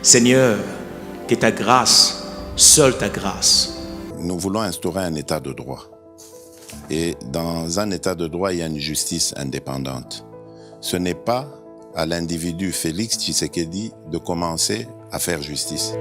Seigneur, que ta grâce, seule ta grâce. Nous voulons instaurer un état de droit. Et dans un état de droit, il y a une justice indépendante. Ce n'est pas à l'individu Félix Tshisekedi de commencer à faire justice.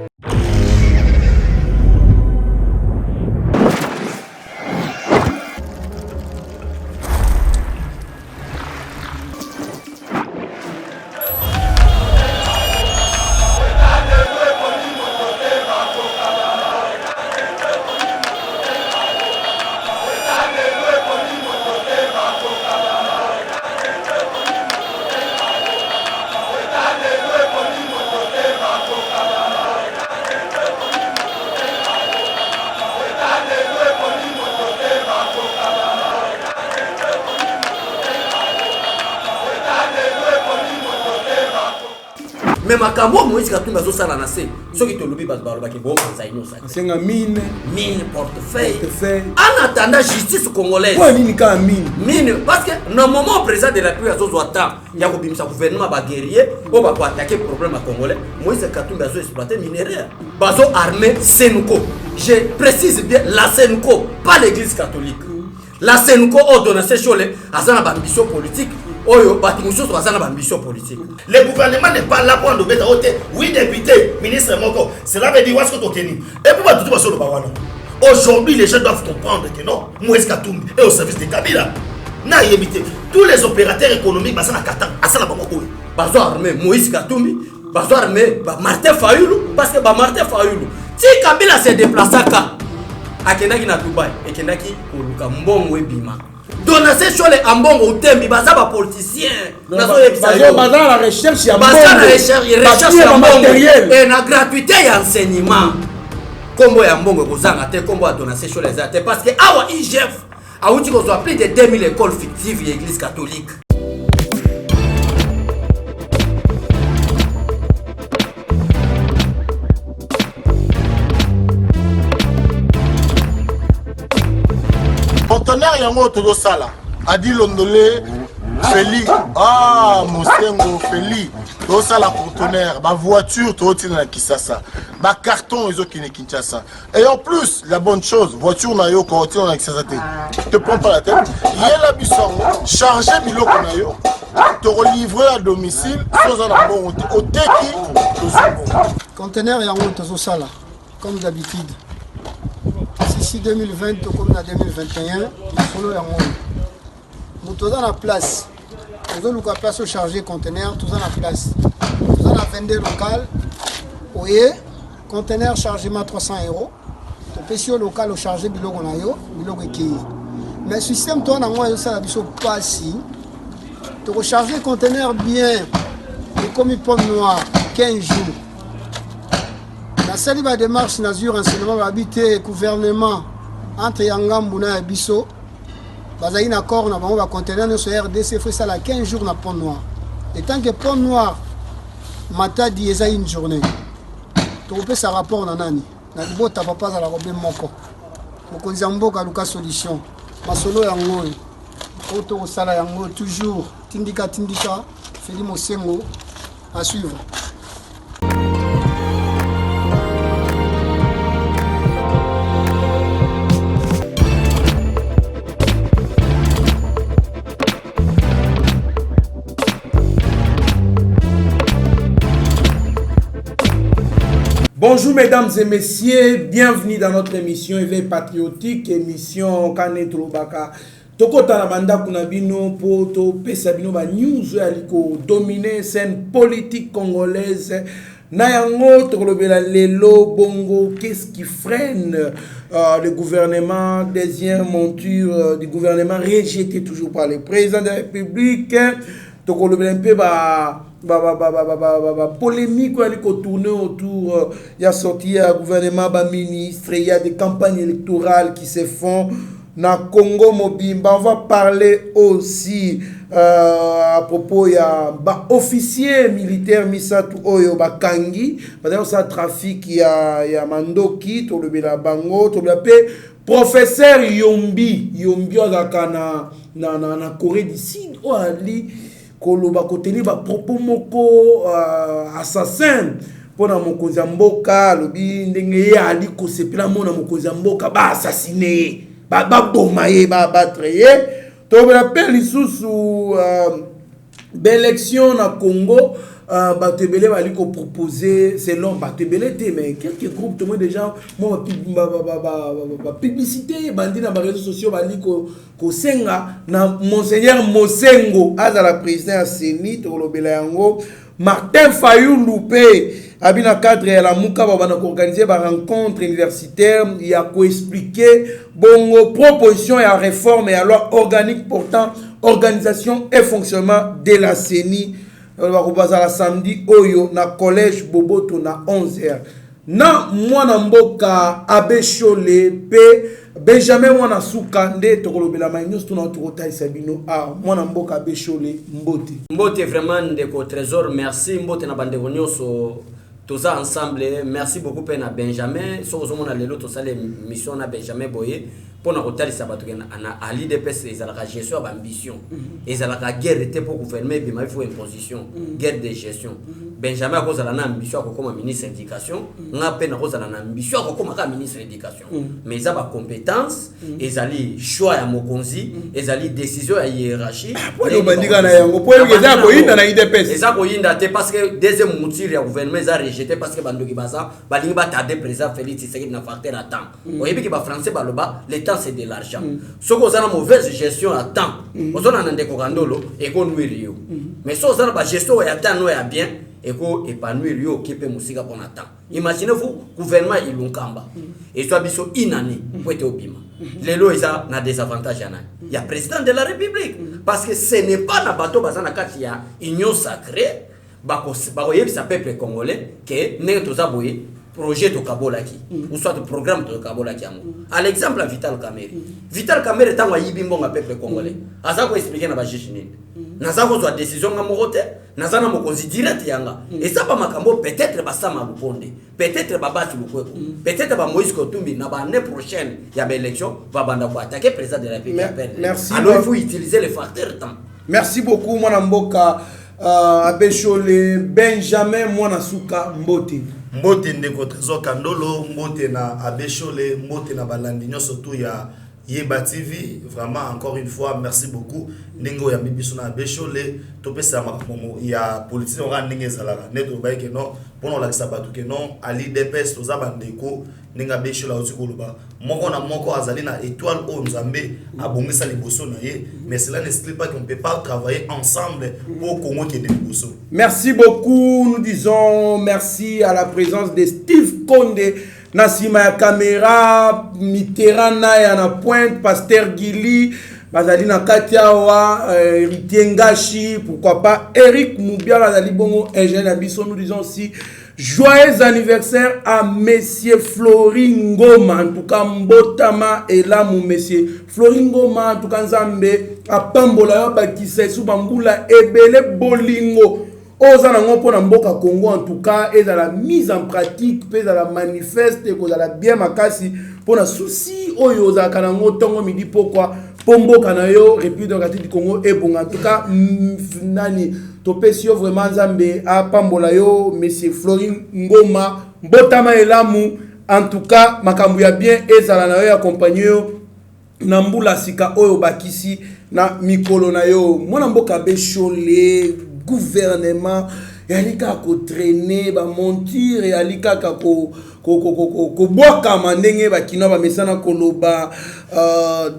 Mais makambo Moïse Katumbi azosala na se soki tolobi bato balobaki bokonza inosa asenga mine portefeuille en attendant justice congolaise kwa nini ka mine parce que na moment président de la République azozwa temps ya kobimisa gouvernement ba guerrier po ba ko attaquer problème congolais Moïse Katumbi azo exploiter minerai bazo armé Senko. Je précise bien la Senko, pas l'église catholique. La Senko ordonne ces choses azana ba ambition politique. Oyo batimuso bazana ba ambition politique. Le gouvernement n'est pas là pour nous mettre au thé. Oui, député, ministre Moko, cela veut dire what Tokeni. Et pour tout le bawana. Aujourd'hui, les gens doivent comprendre que non, Moïse Katumbi est au service de Kabila. Na yebité. Tous les opérateurs économiques basana Katan, asana Bamako. Bazo armé Moïse Katumbi, bazo armé Martin Fayulu parce que Martin Fayulu, si Kabila se déplace akendaki na Dubaï, ekendaki koluka mbongo ebima. Donner sur les ambongo utembi baza ba politicien nazo baza la recherche ya mbongo recherche ya matériel et na gratuité ya enseignement kombo ya mbongo kozanga te kombo a donner sur les athées parce que awa IGF a outi ko soit plus de 2000 écoles fictives de l'église catholique. Conteneur yango todo sala adi londolé Feli Mosengo Feli todo sala conteneur ba voiture to tina na Kisasa ba carton ezo kine Kinshasa et en plus la bonne chose voiture na yo ko tina na Kisasa te prends pas la tête yela bisongo charger biloko na yo te relivrer à domicile sans en bon au teki conteneur yango todo sala comme d'habitude. Ici 2020 comme en 2021, nous sommes dans la place. Nous avons la place au chargé conteneur, tout dans la place. Nous avons la vendeur locale. Oui, conteneur chargement 300 €. Le PC local au chargé bilogo na yo, bilogo qui. Mais le système toi na moi ça biso pas si. Tu recharger conteneur bien et comme il pomme noir 15 jours. La seule démarche nazur enseignement habité gouvernement entre Yangambu na Bisso bazali na accord na bango ba conteneur sur RDC fait ça la 15 jours na pont noir et tant que pont noir matadi eza une journée to peut ça rapport na nani na bota papa za la robe moko mokonzi mboka luka solution masolo yango auto sala yango toujours tindika Feli Mosengo à suivre. Bonjour mesdames et messieurs, bienvenue dans notre émission Éveil patriotique, émission Kane Trobaka. Tokota na banda kuna bino po to pesa bino ba news ya liko dominer scène politique congolaise. Na yango tokolobela lelo bongo qu'est-ce qui freine le gouvernement, deuxième monture du gouvernement rejeté toujours par le président de la République. Tokolobela un peu polémique qui tourne autour, il y a sorti un gouvernement, un ministre, il y a des campagnes électorales qui se font dans Congo Mobimba. On va parler aussi à propos il y a officier militaire Misatu Oyo Bakangi, parce ça trafic il y a Mandoki, to le bela bango, to le professeur Yombi na Corée du Sud ali koloba koteni ba propos moko assassin pona mokonzi ya mboka lobi ndenge ye ali kosepela mona mokonzi ya mboka ba assassiner ba boma ye ba battre ye to bela pe lisusu d'élection na Congo batebele bali ko proposer selon batebele te mais quelques groupes tout déjà moi publicité bandi na réseaux sociaux bali ko senga na monseigneur Mosengo azala président ya Sénit to lobela yango Martin Fayulu pe abina cadre ya la muka ba bana organiser ba rencontre universitaire il y a ko expliquer bongo proposition ya réforme et loi organique portant organisation et fonctionnement de la CENI la samedi oyo na collège Boboto na 11h na mwana mboka abeshole pe Benjamin mwana suka nde tokolobela mainos tuna tukota isabino mwana mboka abeshole mbote vraiment ndeko trésor merci mbote na bande nyonso toza ensemble merci beaucoup pena Benjamin sozo mona lelo to sale mission na Benjamin Boye pona kotalisa bato na ali DPS ezalaka gestion ba ambition ezalaka guerre te pour gouverner bima il faut imposition guerre de gestion Benjamin akozala na ambition akokoma ministre éducation nga pena akozala na ambition akokoma ka ministre éducation mais za ba compétence ezali choix ya mokonzi ezali décision ya hiérarchie po bandika na yango po eza ko yinda na IDPS eza ko yinda te parce que deuxième mouture ya gouvernement za rejeté parce que bandoki baza balingi batarder président Félix Tshisekedi na facteur à temps oyebi ki ba français baloba l'état c'est de l'argent ce qu'on a une mauvaise gestion à temps on a un décorandolo et qu'on nuit mais si on a une gestion à temps nous est bien et qu'on épanouit rio qui peut musique pour un temps imaginez-vous gouvernement il l'unkamba et soit biso inani pour être au bima les lois ça n'a des avantages il y a président de la République parce que ce n'est pas na bateau bazana kati ya union sacrée bakoyebi sa peuple congolais que n'est toza boye projet de Kabolaki ou soit de programme de Kabolaki à l'exemple à Vital Kamerhe est un yibimbo à peuple congolais azako expliquer na ba jishini nazako soit décision nga mokote nazana mokonzi direct yanga et ça pas makambo peut-être ba sama buponde peut-être ba batu bukweko peut-être ba Moïse Kotumbi na ba année prochaine il y a élection va banda pour attaquer président de la République merci alors il faut utiliser les facteurs temps merci beaucoup mwana mboka abeshole Benjamin mwana suka mbote ndeko trésor kandolo mbote na abeshole mbote na balandi nyonso tu ya Yeba TV vraiment encore une fois merci beaucoup ningo ya bibiso na abeshole topesa makomo ya politique on rend ninge zalaka neto ba ke non pono la sabatu ke non ali DPS toza bandeko ninga beshola otikoloba moko na moko azali na étoile o nzambe abongisa liboso na ye mais cela n'exclut pas qu'on peut pas travailler ensemble pour Congo qui est liboso. Merci beaucoup, nous disons merci à la présence de Steve Konde Nasima ya caméra Mitterana ya na pointe Pasteur Gili bazali na Katiawa Ritiengashi pourquoi pas Eric Moubiala Zali Bongo ingénieur biso nous disons aussi joyeux anniversaire à Monsieur Floringoma en tout cas mbotama et là mon monsieur Floringoma en tout cas nzambe apambola yo bakisa su bambula ebele bolingo ozana ngopo na mboka Congo en tout cas et dans la mise en pratique pe dans la manifeste ko dans la bien makasi pour na souci oyo za kana ngotongo midi pourquoi pombo kana yo République démocratique du Congo et bon en tout cas nani topesio vraiment nzambe apambola yo monsieur Florin Ngoma mbotama elamu en tout cas makambu ya bien ezala na yo accompagner yo na mbula sika oyo bakisi na mikolo na yo mwana mboka beshole gouvernement yalika ko traîner ba monture yalika ko boka mandenge ba kino ba mesana koloba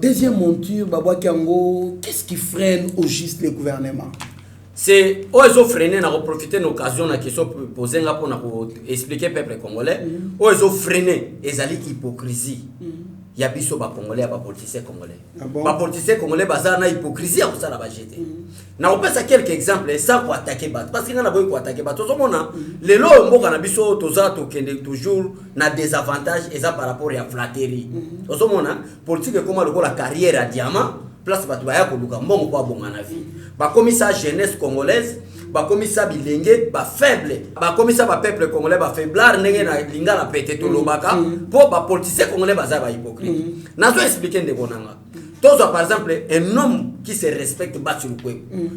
deuxième monture ba boka yango qu'est-ce qui freine au juste le gouvernement? C'est oiseau freiner na profiter l'occasion na question poser là pour na expliquer peuple congolais oiseau freiner ezali hypocrisie ya biso ba congolais ba politiciens congolais ba politiciens congolais bazana na hypocrisie ya kusala ba jeter na opesa quelques exemples ça pour attaquer bat parce que na boy pour attaquer bat tozomona lelo mboka na biso toza to kende toujours na désavantage et ça par rapport ya flatterie tozomona politique comme la carrière à diamant place batu baya ko luka mbongo kwa bonga na vie ba komisa jeunesse congolaise ba komisa bilenge ba faible ba komisa ba peuple congolais ba faiblard ndenge na lingala pete to lobaka po ba politicien congolais baza ba hypocrite nazo expliquer ndeko nanga tozo par exemple un homme qui se respecte ba sur le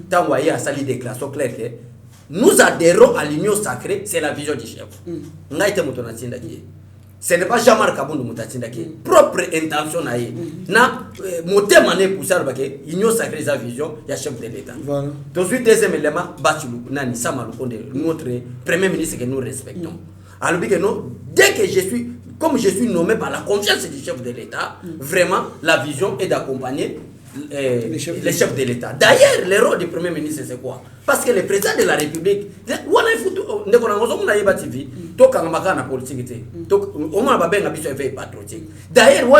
tango ya sali déclaration claire que nous adhérons à l'union sacrée, c'est la vision du chef. Ce n'est pas Jean-Marc Kaboundou Moutatsindaki. Propre intention naïe. Na moté mané pour ça l'union sacrée sa vision, il y a chef de l'État. Ensuite deuxième élément, Bachilou Nani Samaloukonde, notre premier ministre que nous respectons. Alors que non, dès que comme je suis nommé par la confiance du chef de l'État, vraiment la vision est d'accompagner les chefs de l'État. D'ailleurs, le rôle du Premier ministre, c'est quoi? Parce que le président de la République, d'ailleurs, on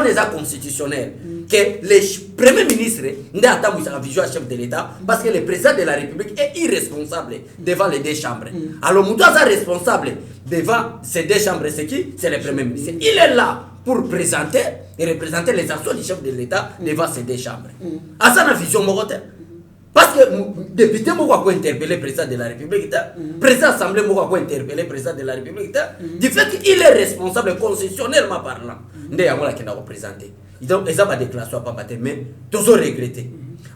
est constitutionnel que le Premier ministre n'a pas sa vision chef de l'État parce que le président de la République est irresponsable devant les deux chambres. Alors, Moutoua est responsable devant ces deux chambres, c'est qui? C'est le Premier ministre. Il est là pour présenter et représenter les actions du chef de l'État devant ces deux chambres. À ça, la vision morote. Parce que le député m'a interpellé le président de la République, le président de l'Assemblée m'a interpellé le président de la République, du fait qu'il est responsable constitutionnellement parlant. Il a représenté. Donc, ils ont déclaré à Papa, mais tous ont regretté.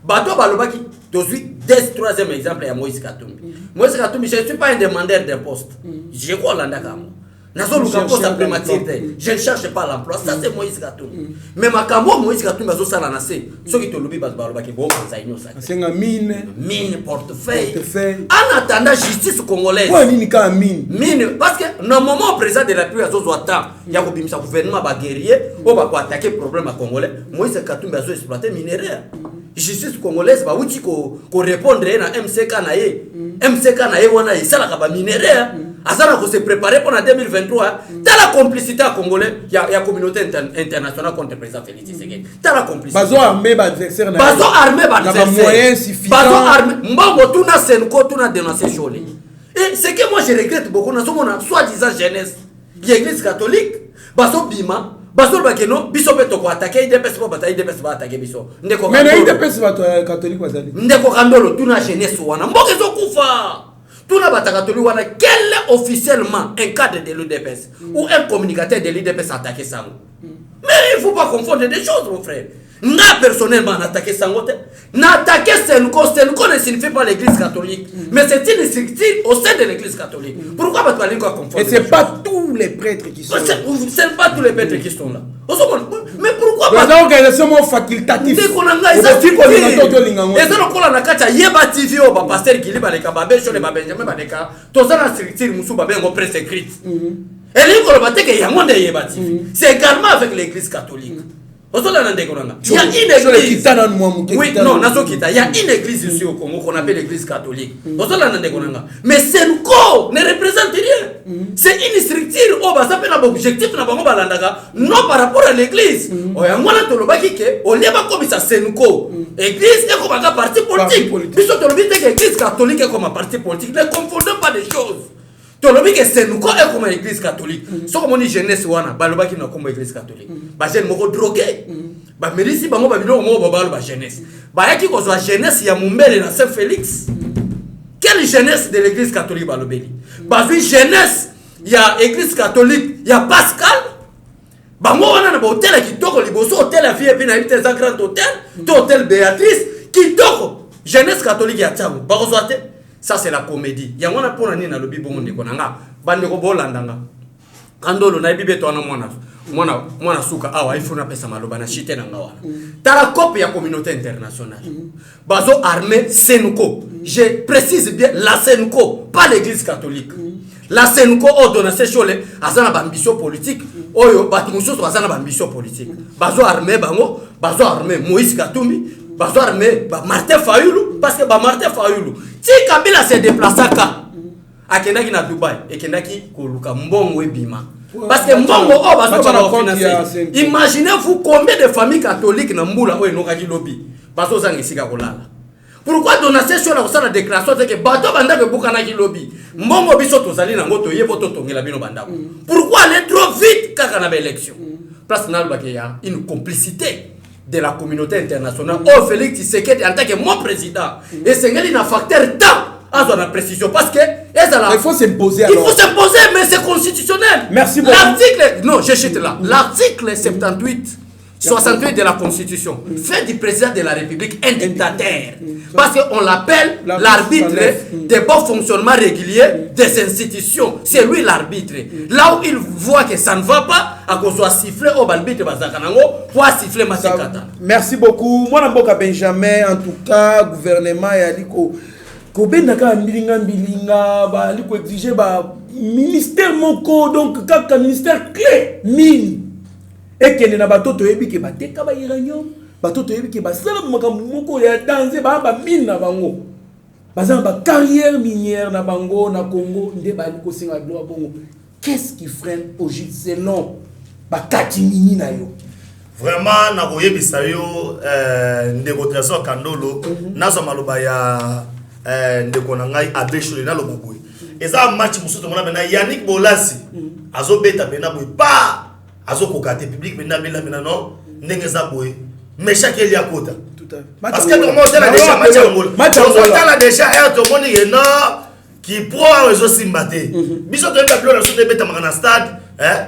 Bato Balobaki, troisième exemple, il y a Moïse Katumbi. Moïse Katumbi, je ne suis pas un demandeur d'un poste. Je crois l'Anda Kamo. Je ne cherche pas l'emploi. Ça, c'est Moïse Katumbi. Mais ma Kamo, Moïse Katumbi, c'est la nation. Ceux qui te l'oublient, c'est une mine, portefeuille. En attendant, justice congolaise. Pourquoi mine? Parce que, normalement, le président de la République, il y a un gouvernement guerrier, on va attaquer le problème congolais. Moïse Katumbi a exploité minéraire. Justice congolaise, bah, outil qu'on répondre à MCK Naye. MCK Naye, on a ça la minéraire. Azana ko se préparer pour 2023. Dans la complicité congolais, il y a communauté internationale contre le président Félix Tshisekedi. Dans la complicité. Bazo armé adversaire. Bazo armé adversaire. Moyen suffisant. Bazo armé. Mbongo tuna senko tuna dénoncer Cholé. Et ce que moi je regrette beaucoup, nous sommes soi-disant jeunesse, l'église catholique, bazo bima. Baso bakeno biso beto ko attaquer IDPS ko bataille IDPS ba attaquer biso ndeko mais IDPS ba catholique bazali ndeko kandolo tuna jeunesse wana mboke zo kufa tuna bata catholique wana quel est officiellement un cadre de l'IDPS ou un communicateur de l'IDPS attaquer ça. Mais il faut pas confondre des choses mon frère. N'a personnellement attaqué Sangote, n'a attaqué Senko ne signifie pas l'église catholique, mais c'est une structure au sein de l'église catholique. Pourquoi pas aller confondre? Et c'est pas tous les prêtres qui sont là. C'est pas tous les prêtres qui sont là. Mais pourquoi pas? C'est une organisation facultative. Et ça, c'est Yeba TV au pasteur qui liba les kababé sur les Benjamin Badeka, tout ça la structure Moussou Babé en presse écrite. Et l'Incolobate qui y a moins de Yeba TV. C'est également avec l'église catholique. Il y a une église. Oui, non, il y a une église ici au Congo qu'on appelle l'église catholique. Mais Senko ne représente rien. C'est une structure où ça fait un objectif non par rapport à l'église. On a comme ça Senko. Église est comme un parti politique. L'église catholique est comme un parti politique. Ne confondons pas les choses. Tolobi que c'est nous quoi comme l'église catholique. So comme on dit jeunesse wana baloba qui na comme l'église catholique. Ba jeune moko drogué. Ba merisi bango ba biloko mo ba ba jeunesse. Ba yaki ko zo jeunesse ya Mumbele na Saint Félix. Quelle jeunesse de l'église catholique balobeli. Ba vi jeunesse ya église catholique ya Pascal. Bango wana na ba hôtel qui toko liboso hôtel la vie puis na hôtel za grand hôtel, hôtel Béatrice qui toko jeunesse catholique ya tsamu. Ba ko zoate. Ça c'est la comédie. Il y a un point dans le Bible on dit qu'on a bande ko bolandanga. Andolo na bibe to na mwana suka awa ifuna pesa maloba na chite na ngawa. Tala copie ya communauté internationale. Bazo armée Senko. Je précise bien la Senko, pas l'église catholique. La Senko ordonne ces choses azana ambition politique. Oyo batumuso azana ambition politique. Bazo armée bango, bazo armée Moïse Katumbi. Bazo armé Martin Fayulu parce que Martin Fayulu si Kabila s'est déplacé à Kendaki na Dubaï et Kendaki koluka mbongo ebima parce que mbongo bazo financer. Imaginez-vous combien de familles catholiques na mbula oyo nokaki lobi bazo zanga sika kolala. Pourquoi donation sur la déclaration c'est que bato banda ke bukana ki lobi mbongo biso tozali na ngoto yebo to tongela bino banda. Pourquoi aller trop vite kaka na élection? Place na bakeya une complicité de la communauté internationale. Oh, Félix Tshisekedi en tant que mon président. Et c'est un facteur temps à son précision. Parce que il faut s'imposer. Il faut s'imposer, mais c'est constitutionnel. Merci beaucoup. L'article, non, je chute là. L'article 78 68 de la Constitution fait du président de la République un dictateur. Parce qu'on l'appelle l'arbitre des bons fonctionnements réguliers des institutions. C'est lui l'arbitre. Là où il voit que ça ne va pas, à qu'on soit sifflé au balbite Bazakanango, pour siffler Masekata. Merci beaucoup. Moi, Namboka Benjamin, en tout cas, gouvernement et Aliko. Kobenaka Mbilinga, Aliko exige ministère moko, donc, un ministère clé, mine. Et qu'il y a bateau to yebi ke bateka ba uranium, bateau to yebi ke basala makambo moko ya danse ba mine na bango. Bazana ba carrière minière na bango na Congo nde ba liko singa gloire bongo. Qu'est-ce qui freine au juste selon ba kati mini na yo? Vraiment na koyebisa yo ndeko Trésor Kandolo nazo maloba ya ndeko na ngai abeshole na loba boy. Eza match musuto mona bena Yannick Bolasi azobeta bena boy pa azo kokate public maintenant non ndengeza boy mais chaque il y a quota parce que tout le monde là déjà match là déjà tout le monde est non qui pro réseau simbaté biso to tableau na so de beta na stade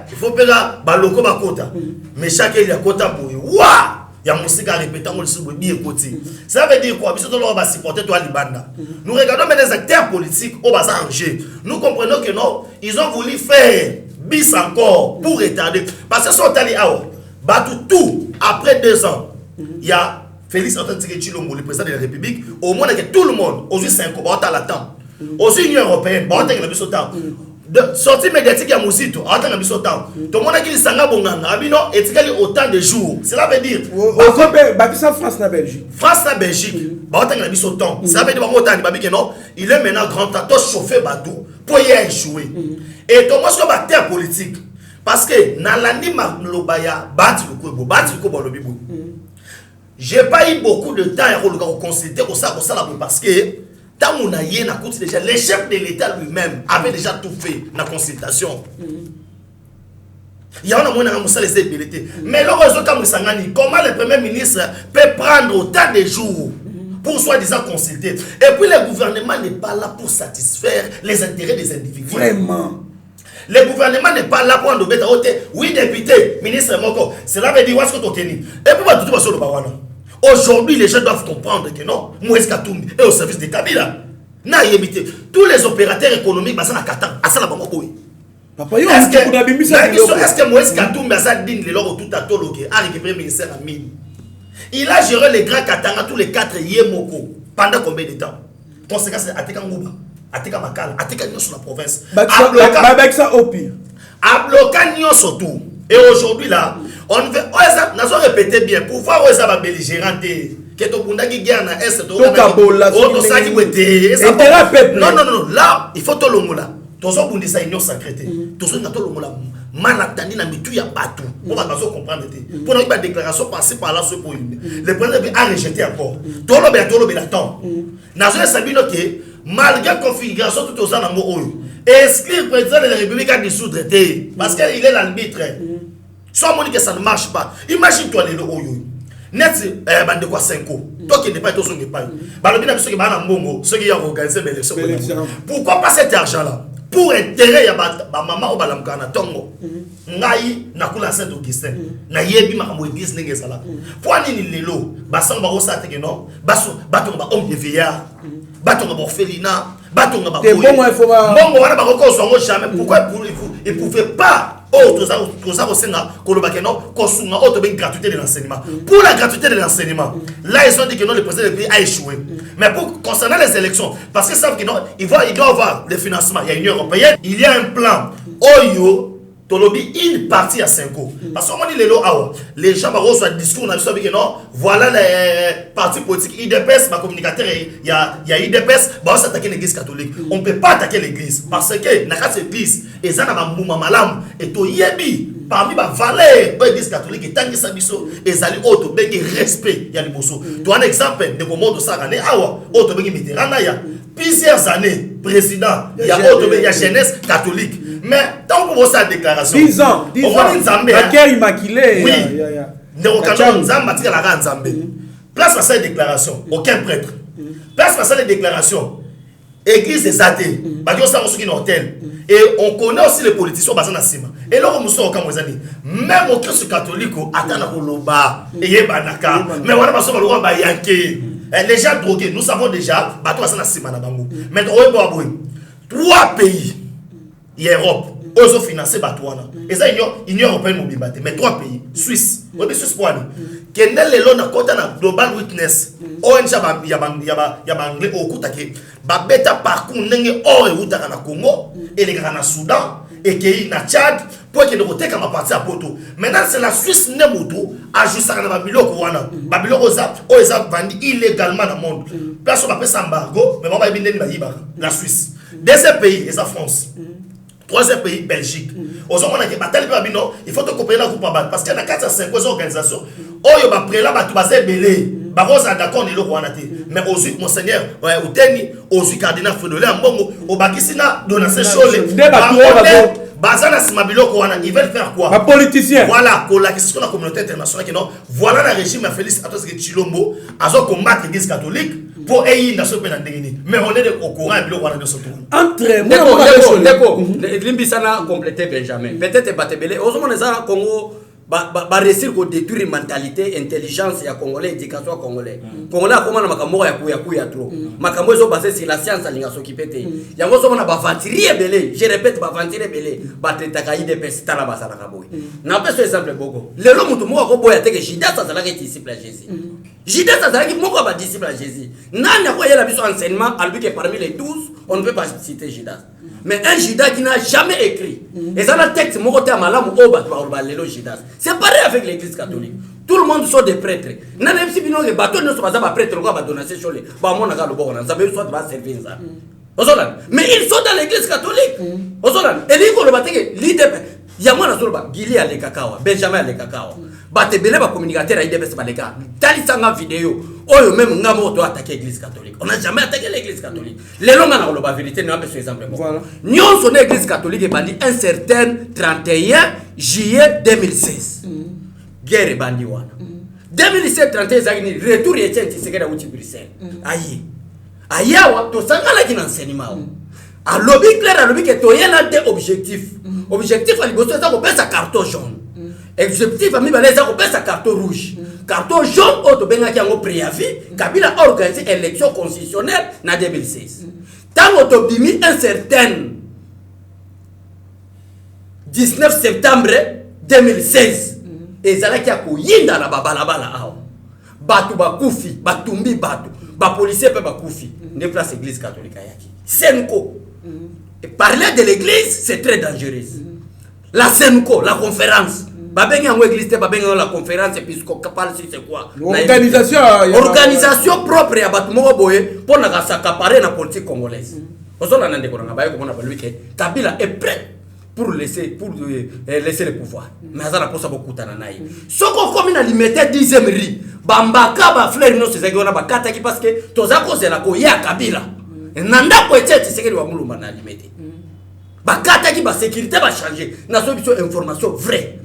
il faut pega baloko ba quota mais chaque il y a quota boy wa ya musika répétant le sous bien côté ça veut dire quoi biso to ba supporter toi libanda nous regardons mais des acteurs politiques au bas arrangé nous comprenons que non ils ont voulu faire bis encore pour retarder parce que son tali awa battu tout après 2 ans il y a Félix Antoine Tshisekedi le président de la République au moins que tout le monde aux 5 ans on l'attend aux Union européenne on attend le biso temps de sortie médiatique ya musito on attend le biso temps tout le monde qui sanga bonganga abino etikali autant de jours cela veut dire bakisa France na Belgique on attend le biso temps ça veut dire autant babi que non il est maintenant grand temps de chauffer bateau pour y échouer. Et comment est-ce que acteur politique parce que dans l'anima lobaya bati le lobi. J'ai pas eu beaucoup de temps à consulter pour ça parce que tant on a yé na côté déjà le chef de l'État lui-même avait déjà tout fait la consultation. Il y a un moyen de les ébéliter. Mais le résultat comment le premier ministre peut prendre autant de jours pour soi-disant consulter. Et puis le gouvernement n'est pas là pour satisfaire les intérêts des individus. Vraiment. Le gouvernement n'est pas là pour en donner. Oui, député, ministre Moko, cela veut dire où est-ce que tu es. Et puis, tout le monde. Aujourd'hui, les gens doivent comprendre que non, Moïse Katumbi est au service de Kabila. Tous les opérateurs économiques, c'est la Katan, c'est la Bango. Est-ce que Moïse Katumbi a dit que tout a récupéré le ministère à mine? Il a géré les grands Katanga tous les 4 Yemoko pendant combien de temps? Conséquence, Atika Ngouba, Atika Makala, Atika Nyon sur la province. Avec ça au pire. A bloqué Nyon surtout. Et aujourd'hui là, on veut, nous avons répété bien, pour voir où ça va belligérant. Que ton bunda qui gagne à Est, non, là, il faut tout le monde là. Tous ceux qui ont union sacrée, tous ceux qui ont le mal attendu dans tout, il y a pas tout. On va comprendre. Pour nous, la déclaration passée par là, ce point. Le président a rejeté encore. Tout le monde attend. Nous avons salué que malgré la configuration tout aux gens, exclure le président de la République à dissoudre. Parce qu'il est l'arbitre. Soit on dit que ça ne marche pas. Imagine-toi les lots. Net bande quoi 5 ans. Toi qui n'est pas tout ce qui pas. Balobina ceux qui ba na mbongo, ceux qui ont organisé l'élection. Pourquoi pas cet argent là? Pour intérêt ya ba maman ou balamka na tongo. Ngai na kula Saint Augustin. Na yebi makambo église ndenge sala. Pour nini lelo basanga ba osate que non? Baso batonga ba homme de vieillard. Batonga ba orphelinat, batonga ba boy. Mbongo wana ba ko so jamais. Pourquoi il pouvait pas gratuité de l'enseignement. Pour la gratuité de l'enseignement, là ils ont dit que non, le président du pays a échoué. Mais pour concernant les élections, parce qu'ils savent que non, il doit avoir le financement. Il y a une Union européenne, il y a un plan. Oyo, Tolobi, une partie à 5 ans. Parce qu'on dit les gens reçoivent un discours, on a dit que non, voilà les partis politiques. IDPS, ma communicateur, il y a IDPS, on s'attaquer l'église catholique. On ne peut pas attaquer l'église. Parce que dans cette église, et ça n'a pas mouma malam, et to yebi, parmi les valeurs de l'église catholique, et tant que ça biso, et ça lui auto, bengi respect, il y a les bosso. Tu as un exemple de comment de ça, auto bengi Mitterrand, il y a plusieurs années, président, il y a jeunesse catholique. Mais tant qu'on voit sa déclaration, 10 ans, la guerre immaculée. Oui, place à cette déclaration, aucun prêtre. Place à cette déclaration, église des athées, qui hôtel. Et on connaît aussi les politiciens basés dans Sima. Et là, on même au Christ catholique, les gens drogués, nous savons déjà, mais 3 pays, Europe, ils ont financé Batouana. Et ça, l'Union européenne, mais 3 pays, Suisse, Suisse, Quel est le Global Witness? ONG anglais au Koutake, Babeta parcours n'enge or et Outaka na Congo, et les Ghana Soudan, et qui na Tchad, pour qu'il ne rote comme partie à Poto. Maintenant, c'est la Suisse Nemoto, à juste à Babylone Kouana. Babylone Oza vendu illégalement dans le monde. Personne n'a pas embargo, mais on va bien la Suisse. Deuxième pays, c'est la France. Troisième pays, Belgique. Aux hommes, on a dit, il faut te couper la coupe parce qu'il y a 4 à 5 organisations. Oh, il y a près là, tu vas se belé. D'accord, mais aussi, monseigneur, aussi, cardinal Fedolé, au Bakisina, Donassé Cholé, Bazana Simabilo, ils veulent faire quoi? Un politicien. Voilà, pour la question de la communauté internationale, voilà le régime à Félix Atos Chilombo, à combattre l'église catholique pour aider une nation pénale. Mais on est au courant de ce tour. Entre d'accord, Limbisana complété Benjamin. Peut-être Batebele, au moment où Congo. Réussir à détruire la mentalité, l'intelligence et la Congolais, l'éducation congolaise. Congolais, comment on a trop. Makambo est basé sur la science, il y a s'occuper. Il y a belé. Je répète, ventilier belé. Batetakai de pesta la basa la kaboy. N'a pas ce exemple beaucoup. Le l'homme tout moi ko que Judas ça la disciple à Jésus. Judas ça la qui moko ba disciple à Jésus. Nana ko yela biso enseignement albi que parmi les 12, on ne peut pas citer Judas. Mais un Judas qui n'a jamais écrit. Et ça le texte moko te malamu o ba lelo Judas. C'est pareil avec l'église catholique. Tout le monde sont des prêtres. Nana si bino les bateaux ne sont pas prêtres ko ba donner sur les. Ba mona ka lo bo na. Ça veut soit va servir ça. Mais ils sont dans l'église catholique. Et ils vont le battre. Il y a moi dans le Gili à l'Ekakawa, Benjamin à l'Ekakawa. Bate belé ba communicateur à IDBS Baleka. Tali sanga vidéo. Oh même ngamo doit attaquer l'église catholique. On n'a jamais attaqué l'église catholique. Les longs dans la vérité n'a pas ce exemple. Voilà. Nous sommes l'église catholique et bandi un certain 31 juillet 2016. Guerre bandi wana. 2017 31 zagini retour et tiens Tshisekedi uti Bruxelles. Aïe. Ayawa to sanga la kin enseignement. A lobby clair a lobby que to yena des objectifs. Objectif à liboso ça ko pesa carton jaune. Objectif à mi baleza ko pesa carton rouge. Carton jaune auto benga ki ngo préavis Kabila a organisé élection constitutionnelle na 2016. Tant auto bimi un certain 19 septembre 2016 et zala ki ko yinda na babalabala awo. Batu bakufi, batumbi batu, ba policier pe bakufi. Ne place église catholique yaki. Senko. Et parler de l'église, c'est très dangereux. La Senko, la conférence. Babenga l'église, babenga la conférence épiscopale, c'est quoi? Organisation propre à Batmo Boye pour la s'accaparer la politique congolaise. Kabila est prêt pour laisser le pouvoir. Mais ça n'a pas beaucoup de temps. Ce qu'on commune à limiter 10e riz, Bambaka, Bafler, non, c'est ça qu'on a bakata parce que tous à cause de la Koya Kabila. Nanda ko ete Tshisekedi wa mulumba na limité. Bakata ki ba sécurité ba changer. Na so biso information vraie.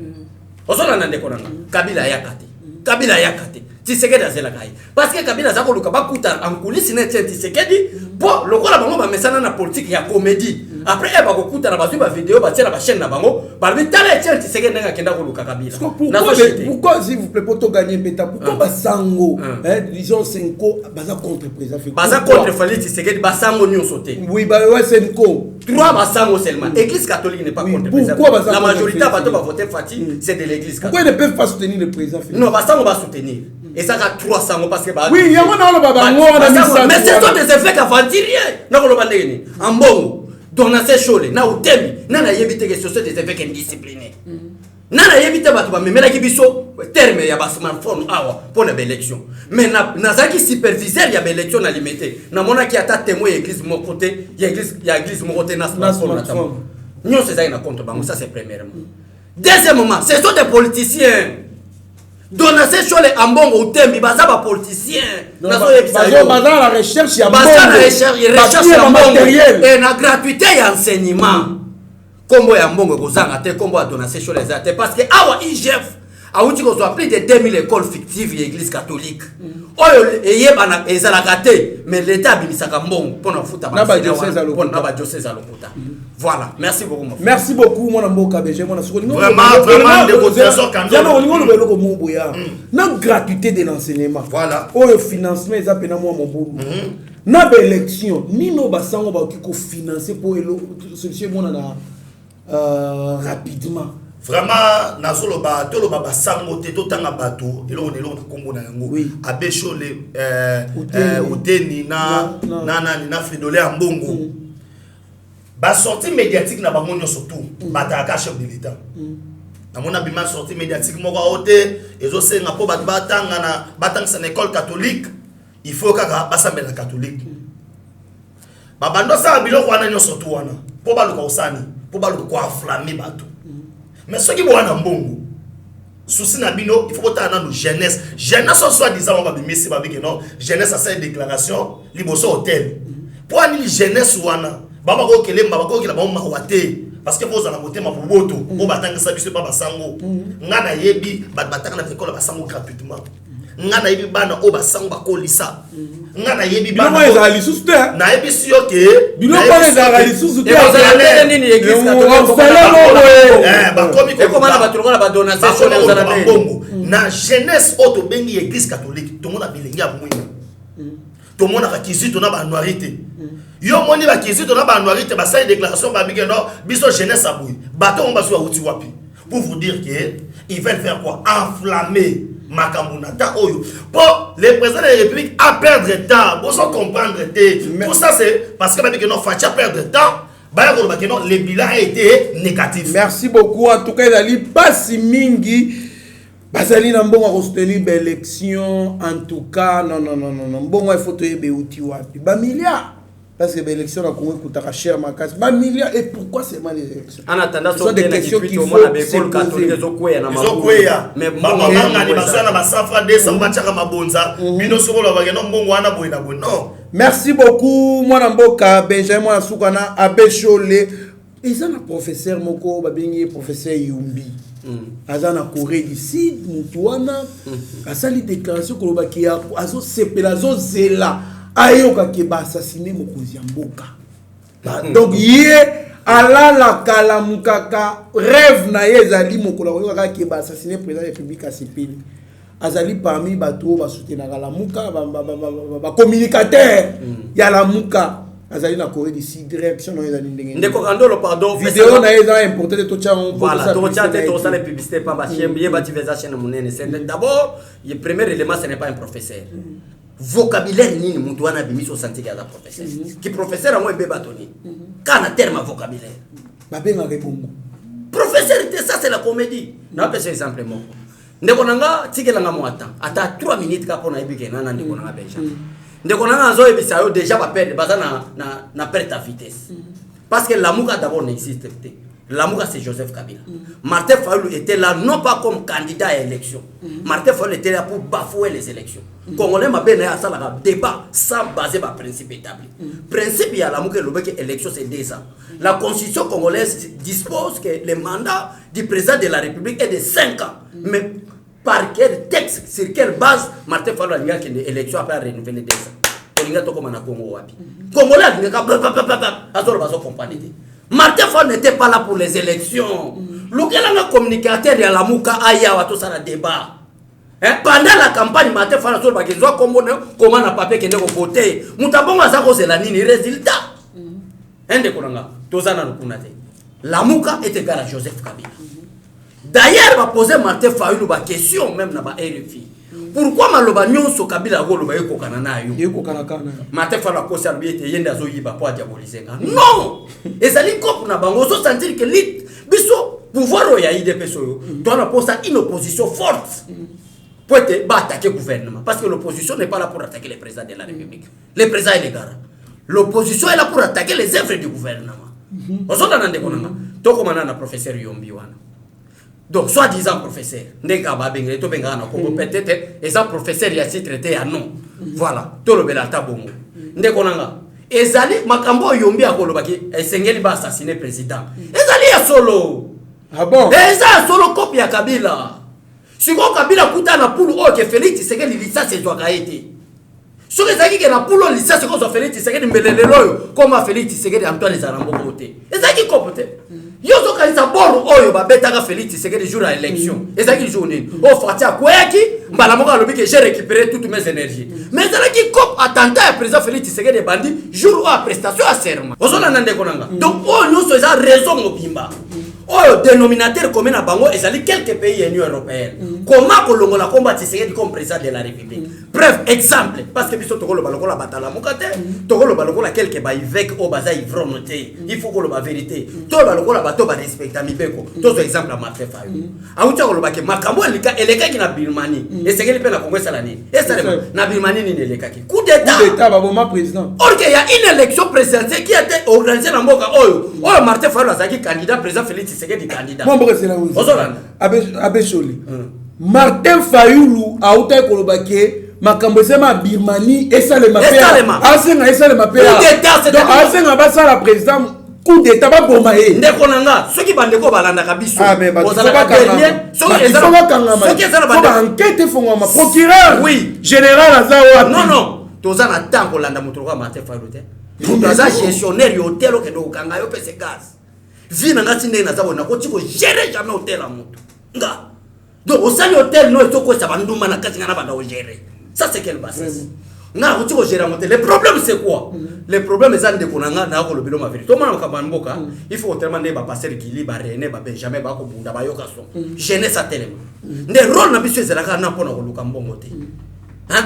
Osona nande konanga. Kabila yakate. Kabila yakate. Tshisekedi azela kai. Parce que Kabila zako luka ba kuta en coulisses na Tshisekedi bon lokola bango ba mesana na politique ya comédie. Après ba ko kuta na ba ba vidéo ba tia na ba chaîne na bango. Ba bi tala Tshisekedi nga kenda ko luka Kabila. Pourquoi s'il vous plaît pour gagner beta pourquoi basango disons Senko baza contre président baza contre Félix Tshisekedi basango nyo sauté. Oui ba ouais Senko 3 basango seulement. Église catholique n'est pas contre président. La majorité va voter Fati, c'est de l'église catholique. Pourquoi ils ne peuvent pas soutenir le président Félix? Non, basango va soutenir. Et ça a 300 parce que oui, il y a un mais ce sont des effets qu'aventuriers. Na ko bandeni. En bon, Donassé Cholé, na utemi, na na yebite que ce sont des effets indisciplinés. Na na yebite batu ba memela ki biso terme ya ba smartphone awa pour la élection. Mais na zaki superviseur ya ba élection na limité. Na mona ki ata témoin église mon côté, ya église mon côté na smartphone. Nous c'est ça na contre bango, ça c'est premièrement. Deuxièmement, ce sont des politiciens. Donassé Cholé Ambongo Utembi baza ba politicien baza la recherche ya baza la recherche ya matériel et na gratuité ya enseignement kombo ya Mbongo kozanga te kombo ya Donassé Cholé zate parce que awa IGF auti ko soit plus de 2000 écoles fictives et église catholique oyo eyebana ezalaka te mais l'état bimisaka mbongo pona futa na ba diocèse à Lokuta. Voilà, merci beaucoup mon frère. Merci beaucoup mon mboka BG mon soko vraiment de cotisation quand même on ngolo beloko moboya na gratuité de l'enseignement voilà oyo financement eza pena mo mobobu na ba élection nino basango ba ko financer pour solution mona na rapidement. Vraiment nazoloba toloba basango te totanga bato eloko na kombo na yango abeshole uteni na Fridolin ya mbongo ba sortie médiatique na bango nyonso tout bataka chef de l'état na mona bima sortie médiatique moko ote ezosenga po batanga na école catholique il faut kaka basambela catholique babando sa biloko wana nyonso tout wana po baluka osani po baluka ko enflammer bato. Mais ce qui est bon, souci na bino, il faut que tu aies une jeunesse. Jeunesse, soi-disant, on va bien si non. Jeunesse, c'est une déclaration, liboso hôtel. Pour aller jeunesse, wana, baba ko kele, baba ko kele, baba mawate. Parce que vous allez voter ma boboto, on va tant que ça puisse pas basango. Ngana yebi, bataka na école basango gratuitement. Ngana yebi bana o basango bakolisa. Ngana yebi bana. Bino ezali lisusu te. Na yebi sio ke. Bino ba ezali lisusu te. Ezali nini église catholique. Bakomi ko komana batuloko na ba donation ezala bongo. Na jeunesse auto bengi église catholique, tout monde a bilingi a mwina. Tout monde a kizito na ba noirité. Yo moni ba kizito na ba noirité ba sa déclaration ba bigé non, biso jeunesse a boui. Bato on ba so outi wapi. Pour vous dire que ils veulent faire quoi? Enflammer Makamunata Oyo. Bon, le président de la République a perdre de temps. Vous savez comprendre. Tout ça, c'est parce que non, Fatia perdre de temps. Le bilan a été négatif. Merci beaucoup. En tout cas, il y a pas si mingi. Basali na mbongo a soutenir l'élection. En tout cas, non. Mbongo il faut te yebe outi wapi. Ba milliard. Parce que l'élection a Congo coûtera cher ma casse. Ba milliard. Et pourquoi c'est mal les élections? En attendant, ce sont des questions qu'il faut se poser. Mais maman ngani basana ba safra 200 bachaka mabonza. Bino soko la bageno mbongo wana boyina boy. Non. Merci beaucoup mwana mboka Benjamin mwana sukana abeshole. Ils ont un professeur moko babengi professeur Yumbi. Azana Corée du Sud mutuana asali déclaration ko lobaki ya azo sepela zo zela ayoka ke ba assassiner mokonzi ya mboka. Donc yé ala la kala mukaka rêve na yezali mokola yoka ke ba assassiner président de la République asipili. Azali parmi bato ba soutenir la muka ba communicateur ya la muka. Azali na Corée du Sud direction na ezali ndenge. Ndeko Kandolo pardon. Vidéo na eza importé to tcha on. Voilà, to tcha te to ça les publicités pas bachiem, yé bati veza chaîne monene. C'est d'abord, le premier élément ce n'est pas un professeur. Vocabulaire nini mutu wana bimiso santi ya professeur. Qui professeur a moi beba toni. Kana terme vocabulaire. Ba benga rebongo. Professeur ça c'est la comédie. Na pese exemple mo. Ndeko nanga tikelanga mo ata 3 minutes ka pona ebike nana ndeko nanga benja. Ndeko nanga zo ebisa yo déjà ba perdre baza na perte à vitesse. Parce que l'amour d'abord n'existe pas. L'amour c'est Joseph Kabila. Martin Fayulu était là non pas comme candidat à l'élection. Martin Fayulu était là pour bafouer les élections. Congolais m'a bien à ça la débat sans baser par principe établi. Principe il y a l'amour que l'élection c'est 2 ans. La constitution congolaise dispose que le mandat du président de la République est de 5 ans. Mais par quel texte, sur quelle base Martin Fayulu a dit que l'élection après renouveler 2 ans. Tolinga to comme na Congo wapi. Congolais a dit que azor bazo comprendre. Martin Fayulu n'était pas là pour les élections. Lequel a un communicateur de la Mouka Aya tout ça la débat. Pendant la campagne Martin Fayulu sur bakizo comment na papier qui est voté. Mutabonga zako c'est la nini résultat. Ende konanga tout ça na lukunate. La Mouka était égal à Joseph Kabila. D'ailleurs va poser Martin Fayulu ba question même na ba RFI. Pourquoi maloba nyonso Kabila ko loba yeko kanana yo? Yeko kanakana. Martin Fayulu ko serbi ete yenda zo yiba po diaboliser. Non! Ezali ko na bango so sentir que lit biso pouvoir ya IDP so doit na poser une opposition forte. Pour être attaquer le gouvernement parce que l'opposition n'est pas là pour attaquer le président de la République. Le président est le garant. L'opposition est là pour attaquer les œuvres du gouvernement. Aujourd'hui on a ndeko to komana na professeur Yombi wana. Donc, soi-disant professeur, peut-être, et ça professeur, il a traité à non. Voilà, tout le belata bongo. Ndekonanga. Ezali, makambo yombi a kolobaki, et Sengeli va assassiner le président. Ezali a solo. Ah bon? Ezali a solo copie à Kabila. Si on Kabila kuta na poule oh que Félix Tshisekedi licence c'est toi été. Ce que ça dit que la poule licence qu'on soit Félix Tshisekedi mbelelelo comme Félix Tshisekedi Antoine Zarambo côté. Et ça qui côté. Yo so kanisa boro oyo ba betaka Félix Tshisekedi jour à élection. Et ça qui journée. Oh Fatia Kweki mbala moko alobi que j'ai récupéré toutes mes énergies. Mais ça qui cop attentat à président Félix Tshisekedi bandi jour à prestation à serment. Ozona nande konanga. Donc oh nous so ça raison mobimba. Oh dénominateur commun à bango ezali quelques pays de l'Union européenne. Comment kolongola combat Tshisekedi comme président de la République. Bref, exemple parce que biso tokolo balokola batala mokate, tokolo balokola quelques ba évêque au baza ivronoté. Il faut que la vérité. To balokola bato ba respecta mibeko. To exemple à Martin Fayulu. Aucha koloba ke makambo eleka ki na Birmanie. Et c'est que le Congo ça nini. Et ça na Birmanie ni eleka ki. Coup d'état. Coup d'état baboma président. Or qu'il y a une élection présidentielle qui a été organisée dans Mboka Oyo. Oh Martin Fayulu azaki candidat président Félix Tshisekedi candidat. Bon c'est là où. Ozolanda. Abe Choli. Martin Fayulu a outa koloba ke makambo sema Birmanie et ça le mapea. Asenga ça le mapea. Coup d'état c'est. Donc asenga ba ça la président coup d'état ba boma e. Ndeko nanga soki bandeko balanda kabiso. Ah mais ba ozala ka dernier soki ezala kangama. Soki ezala ba enquête fongoma procureur. Oui, général azawa. Non. Tozana tango landa mutu kwa Martin Fayulu te. Toza gestionnaire hôtel ke do kanga yo pese gas. Vina ngati ndenge nazabona ko tiko gérer jamais hôtel à mutu. Nga. Donc au sein hôtel no etoko ça banduma na kati ngana banda o gérer. Ça c'est quelle base? Na ko tiko gérer hôtel. Le problème c'est quoi? Le problème c'est ndeko nanga na ko lobelo ma vérité. To mana ka banboka, il faut tellement ne ba passer kili ba René ba Benjamin ba ko bunda ba yoka so. Jeunesse à tellement. Ne rôle na biso ezalaka na pona ko luka mbongo te.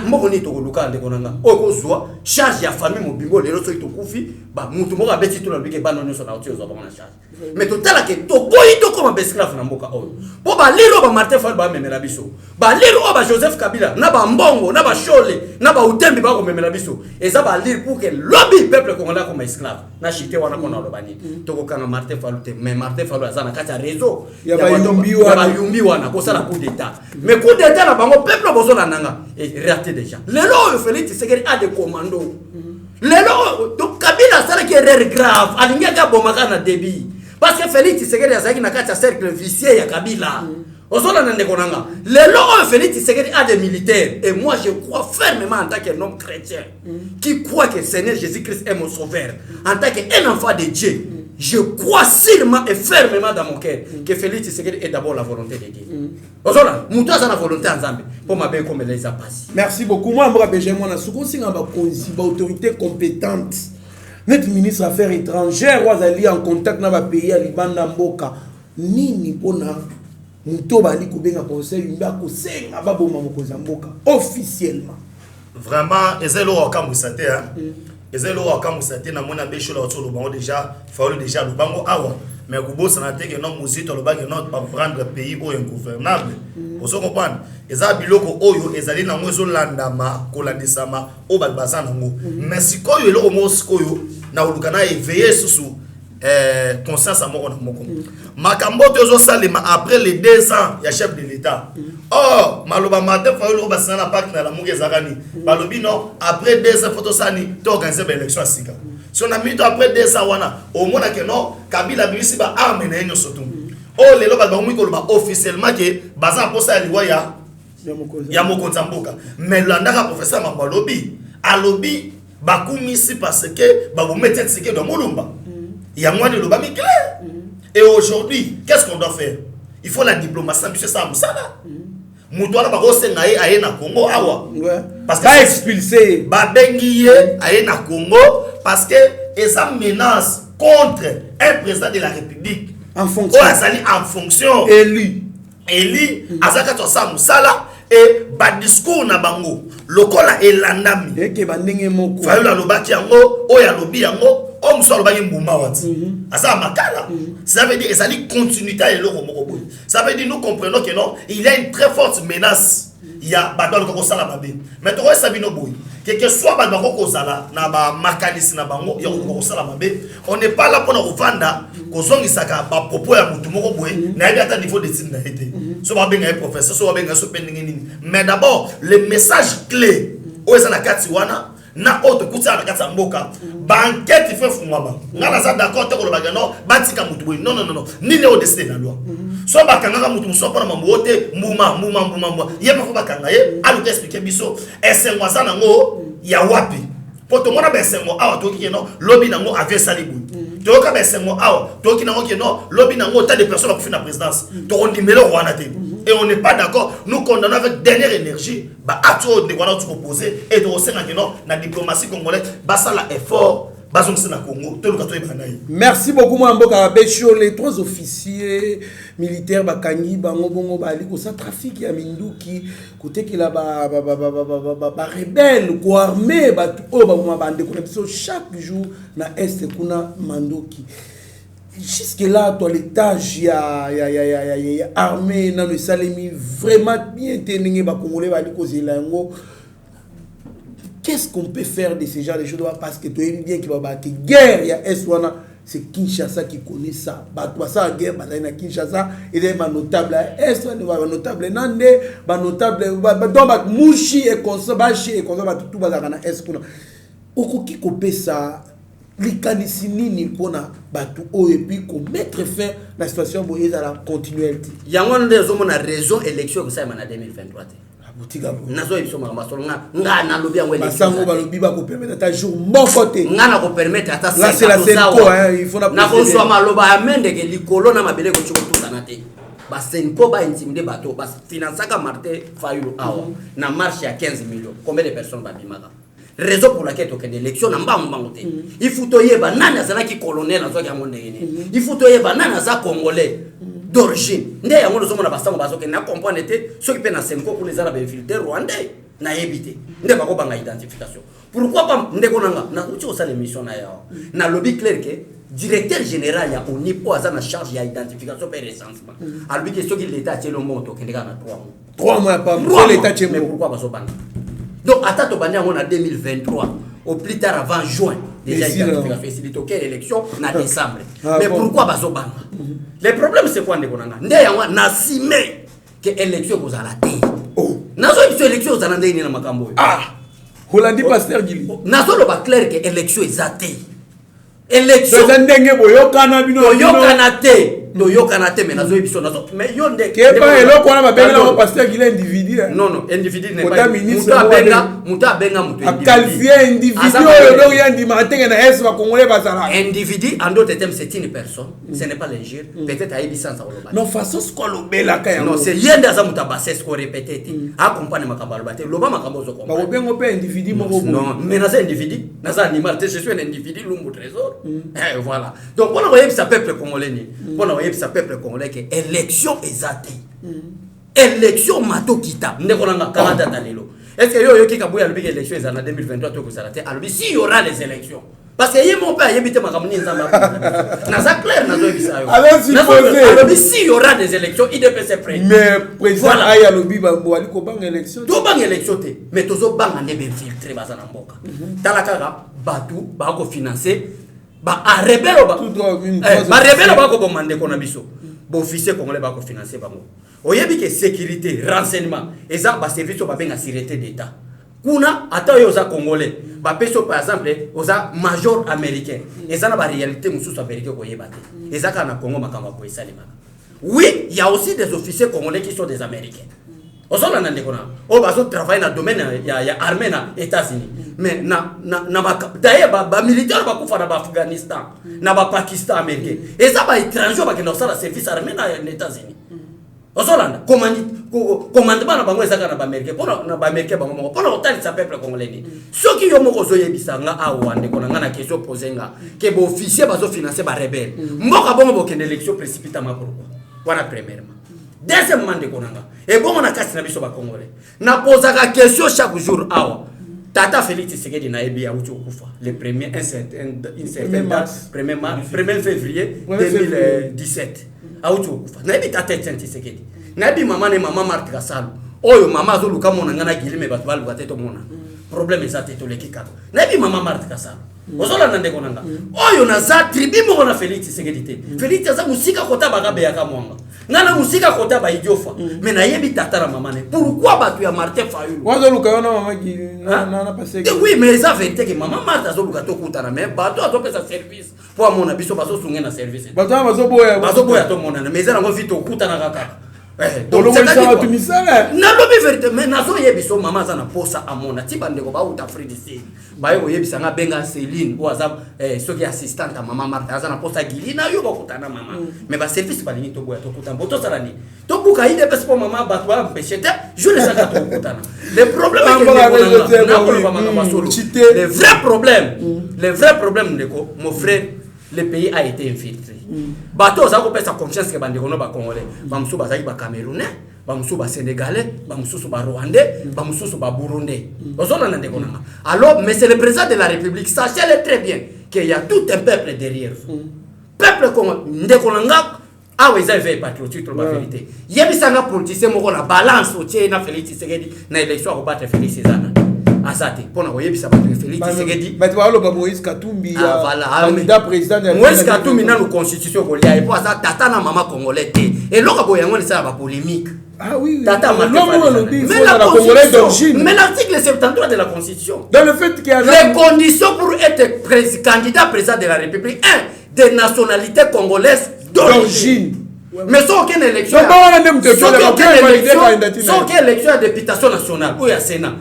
Moko ni toko luka ndeko nanga. O ko zwa charge ya famille mobimbo lelo so itokufi ba mutu moko abeti to na bike ba no so na otio zo ba na charge. Mais total ke to boyi to comme esclave na mboka oyo. Po ba lelo ba Martin Fayulu ba memela biso. Ba lelo ba Joseph Kabila na ba mbongo na ba Shole na ba utembi ba ko memela biso. Eza ba lire pour que lobby peuple congolais comme esclave. Na chité wana kona lobani. Toko kanga Martin Fayulu te mais Martin Fayulu azana kati ya réseau. Ya ba yumbi wana ko sala coup d'état. Mais coup d'état na bango peuple bozo na nanga et raté déjà. Lelo Félix Tshisekedi a des commandos. Lelo donc Kabila sala qui erreur grave. Alinga ka bomaka na débit. Parce que Félix Tshisekedi azaki na kati ya cercle vicieux ya Kabila. Osola na ndeko nanga. Lelo Félix Tshisekedi a des militaires et moi je crois fermement en tant qu'un homme chrétien qui croit que le Seigneur Jésus-Christ est mon sauveur. En tant qu'un enfant de Dieu, je crois sûrement et fermement dans mon cœur que Félix Tshisekedi est d'abord la volonté de Dieu. Osola, muta za na volonté ensemble pour ma comme les a passé. Merci beaucoup. Moi mbra Benjamin na suko singa ba autorité compétente. Notre ministre des Affaires étrangères wazali en contact na ba pays ya Libanda mboka nini pona muto bali kubenga conseil mba ko senga ba boma mokoza mboka officiellement. Vraiment ezelo akamwisate hein. Ezelo akamwisate na mona besho la otolo bango déjà Fayulu déjà le bango awa mais kubo sanate que non muzito le bango non pas prendre pays au ingouvernable. Vous comprenez? Eza biloko oyo ezali na mwezo landama kolandisama o bazana ngo. Mais sikoyo eloko moskoyo na ulukana éveiller susu conscience à moko na moko. Makambo tozo salima après les 2 ans ya chef de l'état. Oh, maloba Martin Fayulu basana park na la muge zakani. Balobi non après 2 ans photosani to organiser l'élection à Sika. Si on a mis après 2 ans wana au mona que non Kabila bisi ba arme na enyo sotu. Oh lelo ba bangu ko ba officiellement que baza posa liwa ya mokonza mboka. Mais landaka professeur Mambalobi alobi bakumisi parce que ba bomete tsike do molumba. Il y a moins de l'obami clair. Et aujourd'hui, qu'est-ce qu'on doit faire? Il faut la diplomatie, c'est ça, Moussala. Moutouala ba rose ngaye aye na Congo awa. Parce que expulsé ba bengiye aye na Congo parce que esa menace contre un président de la République en fonction en fonction élu azaka to sa Moussala et ba discours na bango lokola elandami eke bandenge moko Fayulu alobaki yango oya lobi yango on soit le bagage mbuma wati asa makala ça veut dire ezali continuité et loko moko boy ça veut dire nous comprenons que non il y a une très forte menace il y a badalo ko sala mabe mais to sabino boy que soit badalo ko sala na ba makanisi na bango ya ko sala mabe on n'est pas là pour nous vendre ko zongi saka ba propos ya mutu moko boy na ya ata niveau de signe na été so ba benga professeur so ba benga so pendingi nini mais d'abord le message clé o esa na kati wana na autre kusa na kasa mboka banquette fait fumama ngala za d'accord te ko ba non batika mutu boy non nini o décider na loi so bakanga mutu muso pona mambote muma ye ba ko bakanga ye alu expliquer biso esengo za nango ya wapi poto mona besengo awa to ki no lobby nango avait salibu to ka besengo awa to ki nango ki no lobby nango ta de personnes qui font la présidence to on numéro wana te et on n'est pas d'accord, nous condamnons avec dernière énergie, bah à tout de quoi nous proposer et de resserrer la diplomatie congolaise, bah ça l'effort, bah on s'en a Congo, tout le cas merci beaucoup Mboka Bécho, les 3 officiers militaires bakangi bango bongo bali ko ça trafic ya minduki côté qui là ba rebelle ko armé ba o ba bande ko chaque jour na est kuna manduki. Jusque là, toi, l'étage, il y a armée, dans le Salemi, vraiment bien tenu, qu'est-ce qu'on peut faire de ces gens de choses? Parce que tu aimes bien qu'il va battre guerre, il y a c'est Kinshasa qui connaît ça. Toi, ça, guerre, il y a Kinshasa, il y a un notable à Est, il y a un notable à Nande, un notable à Mouchi et comme ça, tout va dans Est. Okoki kopé ça. Likanisi nini pona batu o et puis ko mettre fin la situation bo ezala continuité yango ndezo mona raison élection ko sa mana 2023 te abotika bo nazo ibiso makamba solo nga na lobi yango élection basango balobi ba ko permettre ta jour moko te nga na ko permettre ata ça c'est la Senko il faut na ko so maloba amende ke likolo na mabele ko chiko tout sana te ba Senko ba intimider bato ba finançaka Martin Fayulu awa na marche ya 15 millions combien de personnes ba bimaka raison pour laquelle tu as une élection, il faut que tu aies un colonel, il faut que tu aies un congolais d'origine. Il faut que tu aies un comprendre ceux qui peuvent Senko pour les arabes infiltrés rwandais. Na éviter. Il faut que tu aies une identification. Pourquoi pas l'émission na lobby clair que directeur général ya au niveau à la charge ya identification et recensement. Alors que ceux qui l'état tient le monde au Kenya na 3 mois pas l'état tient mais pourquoi pas banga? Donc, à Tobania, on a 2023, au plus tard avant juin, déjà il y a une élection en décembre. Mais pourquoi Bazobanga? Le problème, c'est quoi? On a simé que l'élection vous a la tête. Nazo élection vous a la tête. Ah! Hollandi Pasteur Gili. Nazo le clair que l'élection est à tête. Élection. Yokanate mais nazo ebiso nazo mais yonde kepa eloko wana babengela ko pasteur Gila individu non individu n'est pas muta benga mutu qualifié individu oyo donc yandi matenge na est ba congolais bazala individu en d'autres termes c'est une personne ce n'est pas l'injure peut-être a ebisansa oloba non façon skolo bela ka non c'est yenda za muta basse ko répéter accompagner makamba lobate loba makamba zo comprendre ba bengo pe individu moko non mais naza individu naza animal je suis un individu lumbu trésor et voilà donc on a ça peuple congolais ni ça peuple congolais que élection ezati élection mato kita ndekolanga Canada dalelo est-ce que yo ki kabuya lobi élection ezana 2023 to kozala te alors si y aura les élections parce que yé mon père yebite makamuni nzamba na ça clair na zo bisa yo alors si y aura des élections IDPS est prêt mais président aya lobi ba wali ko bang élection to bang élection te mais tozo bang ndebe filtrer bazana mboka talaka batu ba ko financer ba rebelle ba rebelle ba ko bomande ko na biso bo officier congolais ba ko financer bango oyebi ke sécurité renseignement eza ba service ba benga sûreté d'état kuna ata yo za congolais ba peso par exemple oza major américain eza na ba réalité mususu américain ko yebate eza kana Congo makamba ko esalemaka oui il y a aussi des officiers congolais qui sont des américains osola na ndekona o bazo travailler na domaine ya armée na États-Unis mais na d'ailleurs ba militaire ba kufa na Afghanistan na ba Pakistan américain et ça ba étranger ba kena sala service armée na États-Unis osola commandement na bango ezaka na ba américain pona na ba américain bango moko pona otali sa peuple congolais ni soki yo moko zo yebisanga awa ndekona ngana question posenga ke bo officier bazo financer ba rebelle mboka bongo bo kende élection précipitamment pourquoi voilà premièrement. Deuxièmement, et bon, on a cassé la biso ba congolais. Na posé la question chaque jour. Tata Félix Tshisekedi na ebi ya kufa. Le premier premier février 2017. Kufa. Na ebi tata Tshisekedi. Na ebi maman Marthe Kassalu. Oyo mama zo luka mona ngana gilime batu balu bateto mona. Problème ça teto le kikako. Na ebi maman Marthe Kassalu. Ozola nande konanga. Oyo na za tribi mo na Félix Tshisekedi te. Félix za musika kota bagabe ya kamwanga. Nana musika kota ba idiofa. Mais na yebi tata na maman. Pourquoi batu ya Martin Fayulu? Wazo luka na maman qui na passé. Oui, mais ça fait que maman Martin zo luka to kuta na mais batu atope sa service. Pour mon abiso baso sunga na service. Batu baso boya to mona mais ça na vite kuta na kaka. Donc c'est ça tu misala. Na lobi vérité mais nazo yebiso maman za na posa amona ti bande ko ba uta Fredisi. Ba yo yebisa nga benga Céline ou azab soki assistante à maman Martin za na posa Gilina yo ba kuta na maman. Mais ba service ba ni to boya to kuta mboto sala ni. To buka ide pese pour maman ba toi empêcher je le sais to kuta na. Le problème est que le vrai problème ndeko mon frère le pays a été infiltré. Bato za ko pesa confiance ke bande kono ba congolais, ba musu ba zaki ba camerounais, ba musu ba sénégalais, ba musu ba rwandais, ba musu ba burundais. Ozona na ndeko nanga. Alors mais le président de la République, sachez-le très bien qu'il y a tout un peuple derrière vous. Peuple comme ndeko nanga ah oui, ça fait patriotique pour la vérité. Yebisanga politicien moko na balance au tie na Félix Tshisekedi na élection à battre Félix Cézanne. Azate pona koyebisa ba Félix Tshisekedi. Batu ba loba Moïse Katumbi candidat président de Moïse Katumbi na la constitution kolia et pour ça tata na maman congolais et loka boyango ça ba polémique. Ah oui. Tata mais l'article 73 de la constitution. Dans le fait qu'il y a les conditions pour être candidat président de la République, des nationalités congolaises d'origine. Mais sans aucune élection, sans aucune élection à députation nationale ou à Sénat,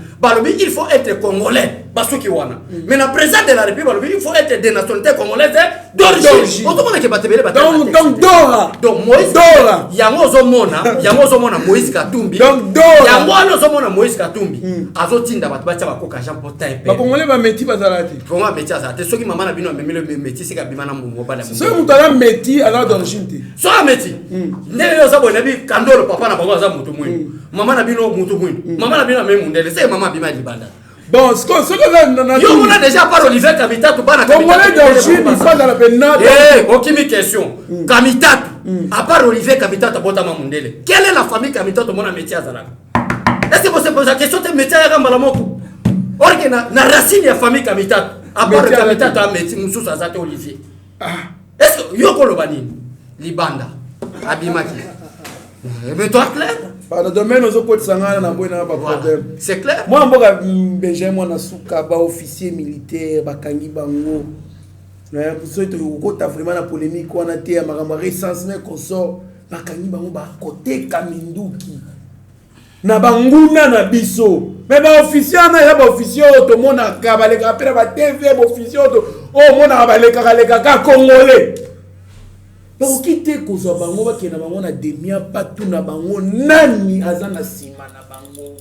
il faut être congolais. Mais le président de la République, il faut être des nationalités congolaises d'origine. Donc Dora. Donc Moïse Dora. Yamozomona Moïse Katumbi. Donc Dora. Yamozomona Moïse Katumbi. Azotinda batbacha bakoka Jean Potin. Ba congolais ba meti bazalati. Comment meti azate soki mama na bino memile meti sika bimana mo bala. Ce mutala meti ala d'origine. So meti. Ndele yo sabo nabi kandolo papa na bango za mutu mwini. Mama na bino mutu mwini. Mama na bino memu ndele c'est maman bima libanda. Bon, ce que là yo on a déjà par Olivier Kamita to bana congolais d'origine il faut dans la pena. Aucune question. Kamita à part Olivier Kamita to bota mamundele. Quelle est la famille Kamita to mona métier azala? Est-ce que vous se posez la question de métier ya kamba la moto? Orke na racine ya famille Kamita à part Kamita to métier mususu azate Olivier. Est-ce que yo ko lobani libanda abimaki? Mais toi clair? Par le domaine aux autres sangana na boina ba problème. C'est clair? Moi mboka Benjamin na suka ba officier militaire ba kangi bango. Na kusoito ukota vraiment na polémique wana te ya makamba recensement mais consort ba kangi bango ba côté Kaminduki. Na banguna na biso. Mais ba officier na ya ba officier to mona ka ba le ka pera ba TV ba officier to o mona ba le ka congolais. Donc quitter kozo bango ba kena bango na demia patu na bango nani azana sima na bango.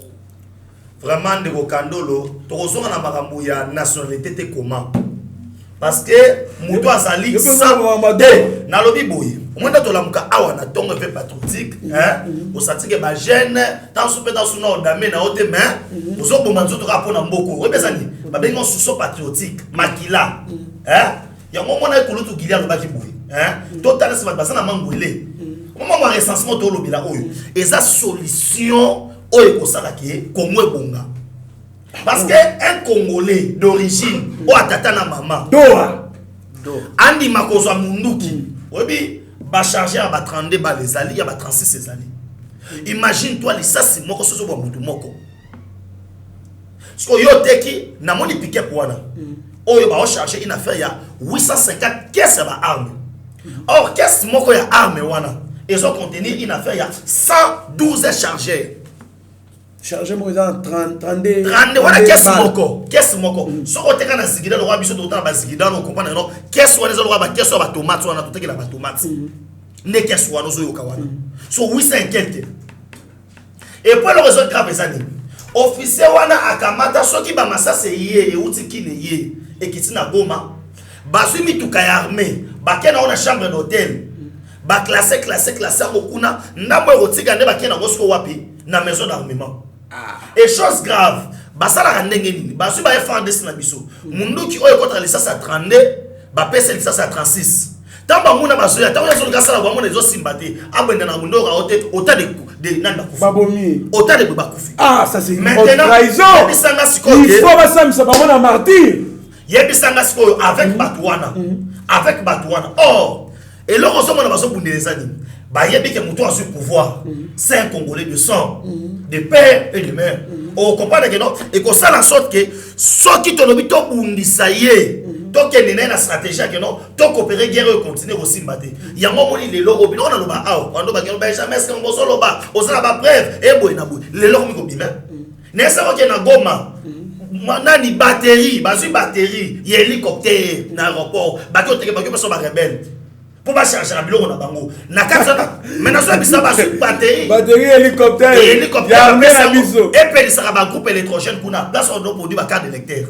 Vraiment de Kandolo tozonga na makambo ya nationalité te comment? Parce que muto azali sa na lobi boye. Omanda to lamuka awa na tongo ve patriotique hein o satike ba jeune tant soupe dans son ordre mais na ote main ozo bomba nzoto ka pona mboko. Webezani ba bengo suso patriotique makila hein ya momona ekulutu gilia lobaki boye. Total c'est pas ça na mangwele. Comment moi recensement to lobila oyo. Eza solution oyo ko sala ki Congo bonga. Parce que un Congolais d'origine o atata na maman. Doa. Andi makozwa munduki. Obi ba charger ba 32 ba les alliés ya ba 36 les alliés. Imagine toi les sasi moko soso ba mutu moko. Sko yo teki na moni piquet pour wana. Oyo ba o charger une affaire ya 850 caisses ba armes. Or, qu'est-ce que ya arme wana? Ils ont contenir une affaire, il y a 112 chargeurs. Chargeur moi dans 32. 32 wana qu'est-ce moko? So o teka na zigida lo biso to ta ba zigida no comprendre non? Qu'est-ce wana zo lo ba qu'est-ce ba tomate wana to teki la ba tomate. Ne qu'est-ce wana zo yo kawana. So 800 quelque. Et pour le raison grave ça ni. Officier wana akamata soki ba masase ye e utiki ne ye e kitina goma. Bazui mituka ya armée. Bakena ona chambre d'hôtel. Ba classé okuna ndamwe rotika nde bakena ngosko wapi na maison d'armement. Et chose grave, basala ndenge nini? Basu ba FNDC na biso. Munduki oyo contre licence à 32, ba pesa licence à 36. Tamba muna basu ya tawo yazo ngasala ba mona ezo simbate. Abenda na mundo ka hotel ota de nanda kufi. Babomi. Ota de bakufi. Ah, ça c'est une trahison. Il faut ba sam sa ba mona martyr. Yebisanga sikoyo avec Batouana. Avec Batouana. Or, et là, on se demande si bayebi ke muto a su pouvoir c'est un Congolais de sang de père et de mère on comprend que non et que ça la sorte que ce qui te lobi to bundisa ye to ke nene na stratégie que non to coopérer guerre continuer aussi mbaté yango moni le logo bino na loba aw ando ba ke ba jamais que on so loba o ça ba bref et boy na boy le logo mi ko bima ne ça ko ke na Goma nani batterie bazui batterie ya hélicoptère na aéroport bato teke bato so ba rebelle pour pas chercher la biloko na bango na kata maintenant so bisa ba sur batterie hélicoptère et puis ça va groupe électrogène kuna place on doit produire ba carte d'électeur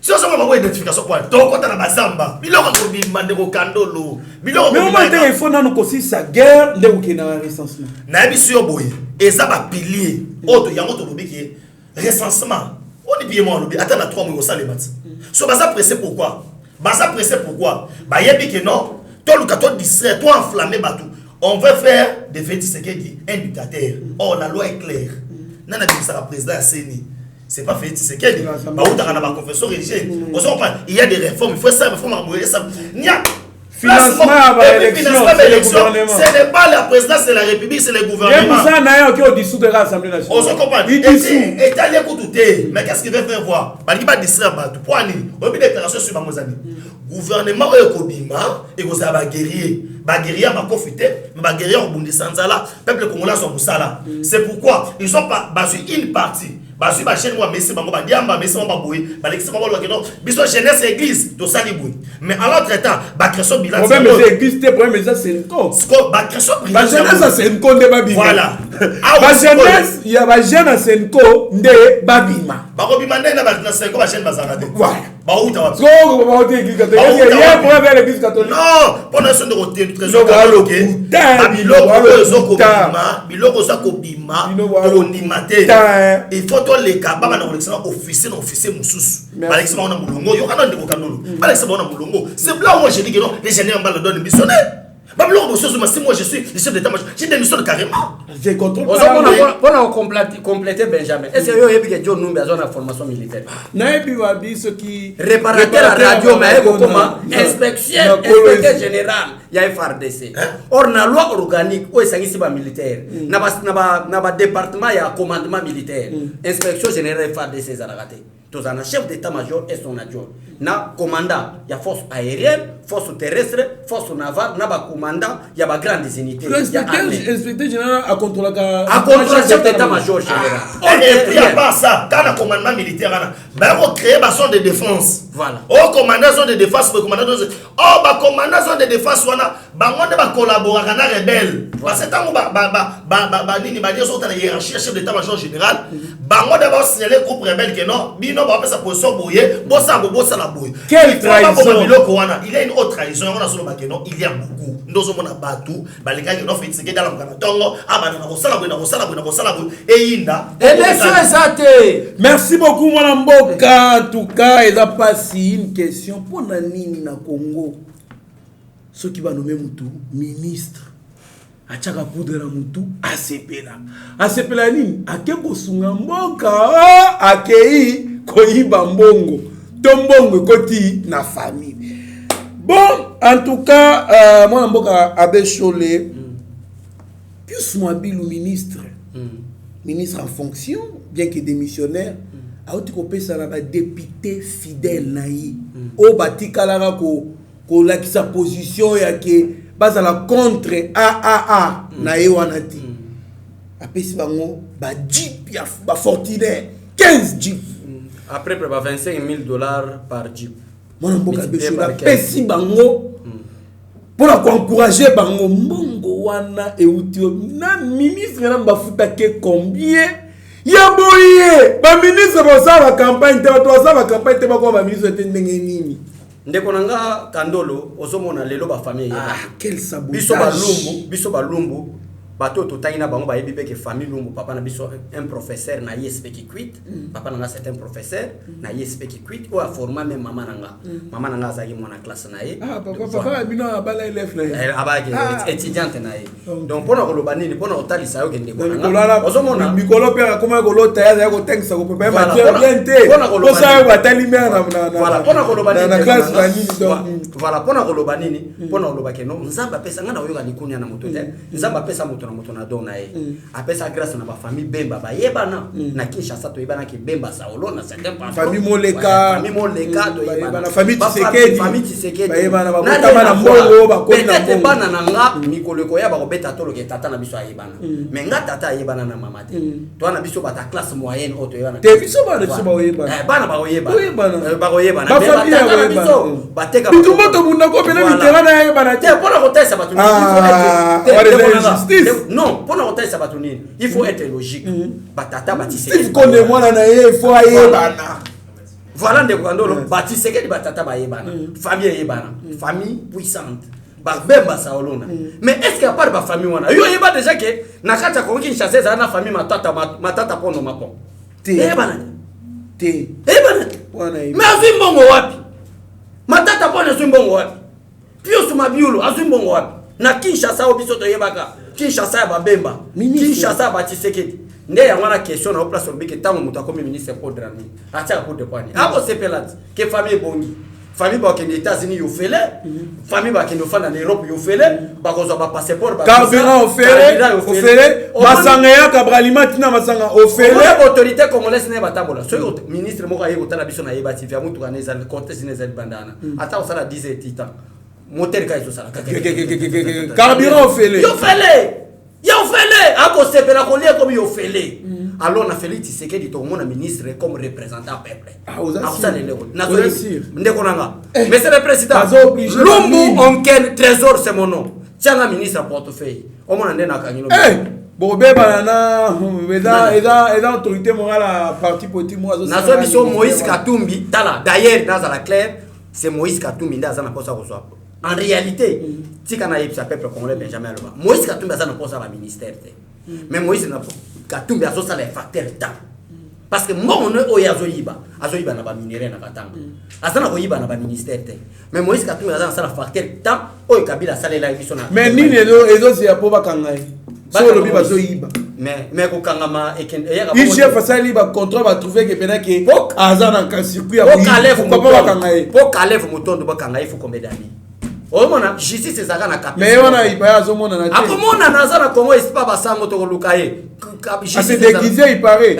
si on s'en va identification quoi donc quand na bazamba biloko ko bimande ko kandolo biloko mais on va il faut nanu ko si sa guerre ndeko ke na recensement na biso yo boye eza ba pilier auto yango to lobiki recensement on dit bien moi lobi attends na 3 mois au salle mat so baza pressé pourquoi bah yebi que non toi le carton distrait toi enflammé batou on veut faire de Félix Tshisekedi un dictateur oh la loi est claire nana dit ça président CENI c'est pas Félix Tshisekedi bah on t'a na ba confession religieuse on se comprend il y a des réformes il faut ça réforme à ça nia financement à l'élection ce n'est pas la présidence c'est la République c'est le gouvernement ça n'a aucun au-dessous de l'Assemblée nationale on se comprend et italien pour tout mais qu'est-ce qu'il veut faire voir bah il va distraire batou point ni on peut déclaration sur mamozani gouvernement ekobima et ko ça ba guerrier ba confité mais ba guerrier obundi sanzala peuple congolais sont musala c'est pourquoi ils sont pas basé une partie basé ba chaîne moi messi bango ba diamba messi ba boy ba l'exemple ba lo que biso jeunesse église to sali boy mais à l'autre temps ba création bilan problème c'est église te problème ça c'est une cause ba création bilan ba jeunesse c'est une cause de babima voilà ba jeunesse il y a ba jeune c'est une cause de babima ba ko bima ndena ba 5 ba jeune ba zarade voilà ba uta wa so ba uta église catholique il y a problème avec l'église catholique non pendant ce de trésor catholique ba biloko zo ko bima biloko za ko bima ko ndimate il faut les cas baba na kolekisana officier mususu balekisana na mulongo yo kana ndiko kanolo balekisana na mulongo c'est là où moi je dis que non les généraux on va le donner missionnaire bablo ko bososo mais si moi je suis le chef d'état major j'ai démissionné carrément j'ai contrôle pour compléter Benjamin est-ce que yo yebi que John Numbi a zone formation militaire na yebi wa biso qui réparateur à radio mais comment inspecteur général ya FARDC or na loi organique o esangisi ba militaire na ba département ya commandement militaire inspection générale FARDC za raté tous un chef d'état-major et son adjoint na commandant ya force aérienne force terrestre force navale na ba commandant ya ba grandes unités ya inspecteur général a contrôler chef d'état-major général et puis à part ça quand le commandement militaire ba on créer ba zone de défense voilà au commandant zone de défense commandant ba commandant zone de défense wana ba on ba collaborer na rebelle parce que tant ba nini ba dire sur la hiérarchie chef d'état-major général ba on d'abord signaler groupe rebelle que non bino ba sa position boyer bossa la boy quelle trahison il y a une autre trahison on a sur le non il y a beaucoup ndozo mona batu baleka que non fait c'est que dans le tongo abana na kosala boy et inda élection exacte merci beaucoup mon mboka en tout cas il a passé une question pour nini na Congo ceux qui va nommer mutu ministre achaka poudre na mutu asepela nini akeko sunga mboka akei koyiba mbongo tombongo koti na famille bon en tout cas moi mboka abeshole plus moi bilu ministre en fonction bien que démissionnaire a auti ko pesa na ba député fidèle na yi o batikala ko la sa position ya ke bazala contre AAA na ye wanati apesi bango ba jeep ya ba fortunaire 15 jeep après près $25,000 par jeep mona mboka beshola pesi bango pour encourager bango mbongo wana eutio na ministre na bafuta ke combien ya boye ba ministre bosala campagne te ba campagne te ba ko ba ministre te ndenge nini ndeko nanga kandolo ozomona lelo ba famille quel sabotage biso balumbu bato totangina bango ba yebi que famille lumbu papa na biso un professeur na ISP qui quitte papa na c'est un professeur na ISP qui quitte ou a formé même maman nanga zaki mona classe na ye papa bino abala élève na ye abaki étudiante na ye donc pona ko lobani ni pona otali sa yo kende ko nanga ozomona mikolo pera koma ko lota ya ko tengsa ko papa matière bien te ko sa yo batali mer na voilà pona ko lobani na classe na nini donc voilà pona ko lobani ni pona lobake no nzamba pesa ngana oyo kanikunya na moto te nzamba pesa moto na moto na dona ye apesa grâce na ba famille bemba ba yebana na Kinshasa to yebana ki bemba saolo na certain famille moleka to yebana famille Tshisekedi ba yebana ba kotama na mbongo ba kona peut-être bana na nga mikoleko ya ba ko beta tolo ke tata na biso ayebana mais nga tata yebana na mama te to na biso ba ta classe moyenne auto yebana te biso ba oyebana bana ba oyebana ba oyebana ba famille ya biso ba teka bitu moto munda ko pena mitera na yebana te pona ko tesa ba tu non, pour nous ça va tourner. Il faut être logique. Batata Batiseke. Si connais moi na il faut ayebana. Voilà de Kwandolo Batiseke di batata ba yebana. Famille yebana. Famille puissante. Ba bemba saolona. Mais est-ce qu'il y a pas de famille wana? Yo yeba déjà que na kata ko Kinshasa za na famille matata pono mapo. Yebana. Yebana. Mais azu mbongo wapi? Matata pono azu mbongo wapi? Pio suma biulo azu mbongo wapi? Na Kinshasa obiso to yebaka. Kinshasa ya babemba, Kinshasa ba Tshisekedi. Nde ya wana question na place obike tango muta comme ministre pour drami. Atia pour de pani. Abo sepelat que famille bongi. Famille ba ke États-Unis yo fele, famille ba ke no fana en Europe yo fele, ba ko zo ba passeport ba. Carburant ofele, masanga ya kabralima tina masanga ofele. Autorité congolaise ne batabola. So ministre moko ayi kotala biso na yeba tivia mutu kaneza côté sineza bandana. Ata osala 10 titan. Moteur ka iso sala carburant ofele yo fele ako sepela ko lia comme yo fele alors na Félix Tshisekedi to mona ministre comme représentant peuple ça le na ndeko nanga monsieur le président Lumbu Onken trésor c'est mon nom tianga ministre portefeuille o mona ndena kangino bobe banana eza autorité morale parti politique moi nazo biso Moïse Katumbi tala d'ailleurs dans la claire c'est Moïse Katumbi ndaza na posa ko so. En réalité, si on a eu ce peuple congolais Benjamin Aloba, Moïse Katumbi a un poste à la ministère. Mais Moïse Katumbi a un facteur temps. Parce que moi, on est au Yazoïba. Azoïba n'a pas minéré, n'a pas temps. Azana Oïba n'a pas ministère. Mais Moïse Katumbi a un facteur temps. Oï Kabila Salé la émission. Mais ni les autres, c'est à Poba Kangai. Sur le Biba Zoïba. Mais au Kangama et Ken. Il chef à Saliba contrôle va trouver que pendant que Azana un circuit à Kangai. Pour Kalef Mouton de Bakangai, il faut combien d'années? Oh mon justice c'est ça na capitale. Mais on a pas zo mona na. Akomona naza na Congo c'est pas basango to lukaye. C'est déguisé il paraît.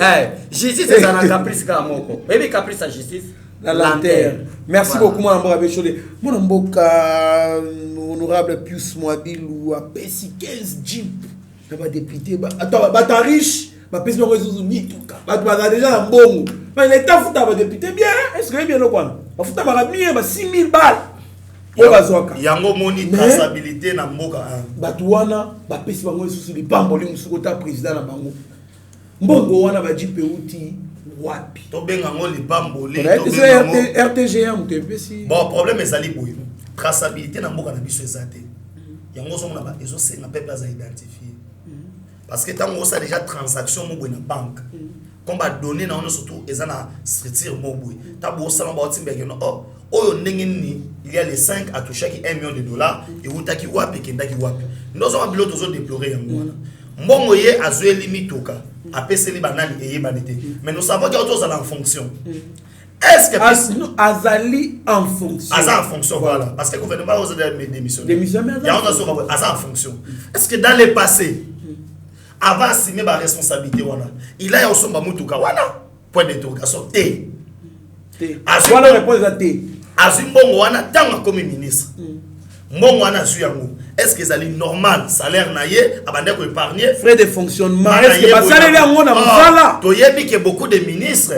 Justice c'est ça na caprice ka moko. Bébé caprice à justice la lanterne. Merci beaucoup mon mboka Bécholé. Mon mboka honorable Pius Mwabil ou a PC 15 jeep. Na ba député ba attends ba ta riche, ba pesi mo rezo ni tuka. Ba déjà na mbongo. Mais l'état futa ba député bien, est-ce que bien lo quoi? Ba futa ba bien ba 6000 balles. Yango moni traçabilité na mboka batu wana bapesi bango lisusu libamboli mosuku ta président na bango mbongo wana bajipe uti wapi tobenga ngo libamboli RTGA mutepesi bon problème ezali boye traçabilité na mboka na biso ezate yango somo na ba ezo senga peuple za identifier parce que tango ça déjà transaction mo na banque comme ba donner na on surtout ezana structure mo boye tabo sala ba otimbeke no oyo ndenge nini il y a les 5 à toucher qui 1 million de dollars et utaki wapi kendaki wapi ndozo ba biloto zo déplorer yango wana mbongo ye azwe limitoka apeseli banani eyebanete mais nous savons qu'il y a autre en fonction est-ce que azali en fonction en fonction voilà parce que le gouvernement a démissionné il y a en fonction est-ce que dans le passé avant assumer ma responsabilité wana il a osomba mutuka wana point d'interrogation t voilà réponse à t azimbongo wana tanga comme ministre mbongo wana zuyango est-ce que c'est normal salaire na ye abande ko épargner frais de fonctionnement est-ce que basale ya ngona mfala to yebi que beaucoup de ministres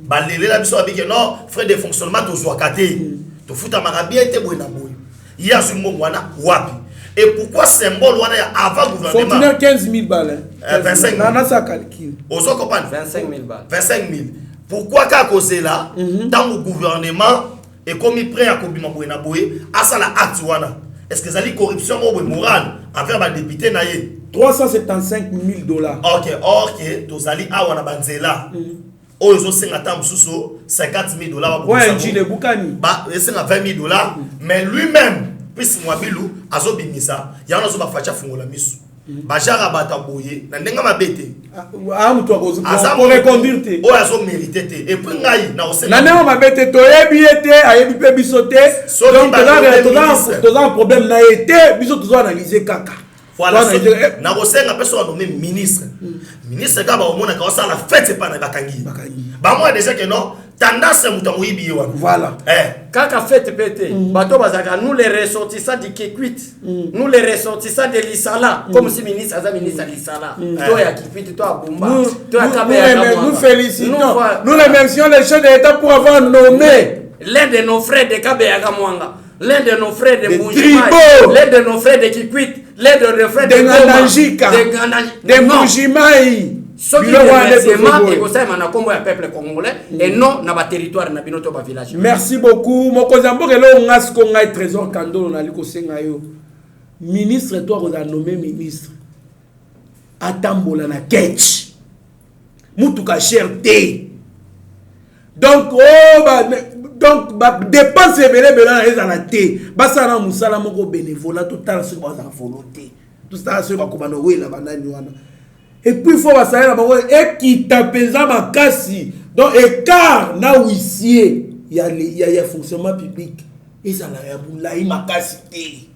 balele la biso abike non frais de fonctionnement to zwakate to futa marabia te boy na boy ya zimbongo wana wapi et pourquoi symbole wana ya avant gouvernement fonctionnaire 15 000 balles 25 000 na ça calcul ozo comprendre 25 000 balles 25 000 pourquoi ka cause là dans le gouvernement et comme il prêt à kobima boyena boye asa la acte wana est-ce que ça li corruption ou morale envers ba député na ye $375 000. Ok, tozali awa na banzela. Ozo senga tam suso $50 000. Ouais, Njile Bukani. Ba senga $20 000, mais lui-même, puisque Mwabilu azo bimisa, ya na zo ba facha fungola misu. Bajara bata boye, na ndenga mabete. Ah, mutu akozo pour reconduire te. O azo mérité te. Et puis ngai na osenga. Na ndenga mabete to yebi ete, ayebi pe bisote. Donc toza un problème na été, biso tozo analyser kaka. Voilà, na osenga personne nommé ministre. Ministre ka ba omona ka osala fête pa na bakangi. Ba moi déjà que non, tendance mutango yibi wana. Voilà. Kaka fête pété. Bato bazaka nous les ressortissants du Kikwit. Nous les ressortissants de l'Isala comme si ministre aza ministre l'Isala. Toi ya Kikwit, toi Bumba, toi Kabea. Nous félicitons. Nous remercions les chefs de l'État pour avoir nommé l'un de nos frères de Kabea Gamwanga, l'un de nos frères de Mujimai, l'un de nos frères de Kikwit, l'un de nos frères de Nganajika, de Mujimai. Ce qui est remerciement et aussi na kombo ya peuple congolais et non na ba territoire na binoto ba village. Merci beaucoup. Mokozambo kelo ngasko ngai trésor Kandolo na liko senga yo. Ministre toi on a nommé ministre. Atambola na ketch. Mutuka cherté. Donc dépense belé na ezala té. Basa na musala moko bénévolat total sur ba volonté. Tout ça sur ba komano wela banani wana. Et puis il faut passer la parole et qui t'apaisa ma casse. Donc écart na huissier il y a fonctionnement public et ça la boula il ma casse té.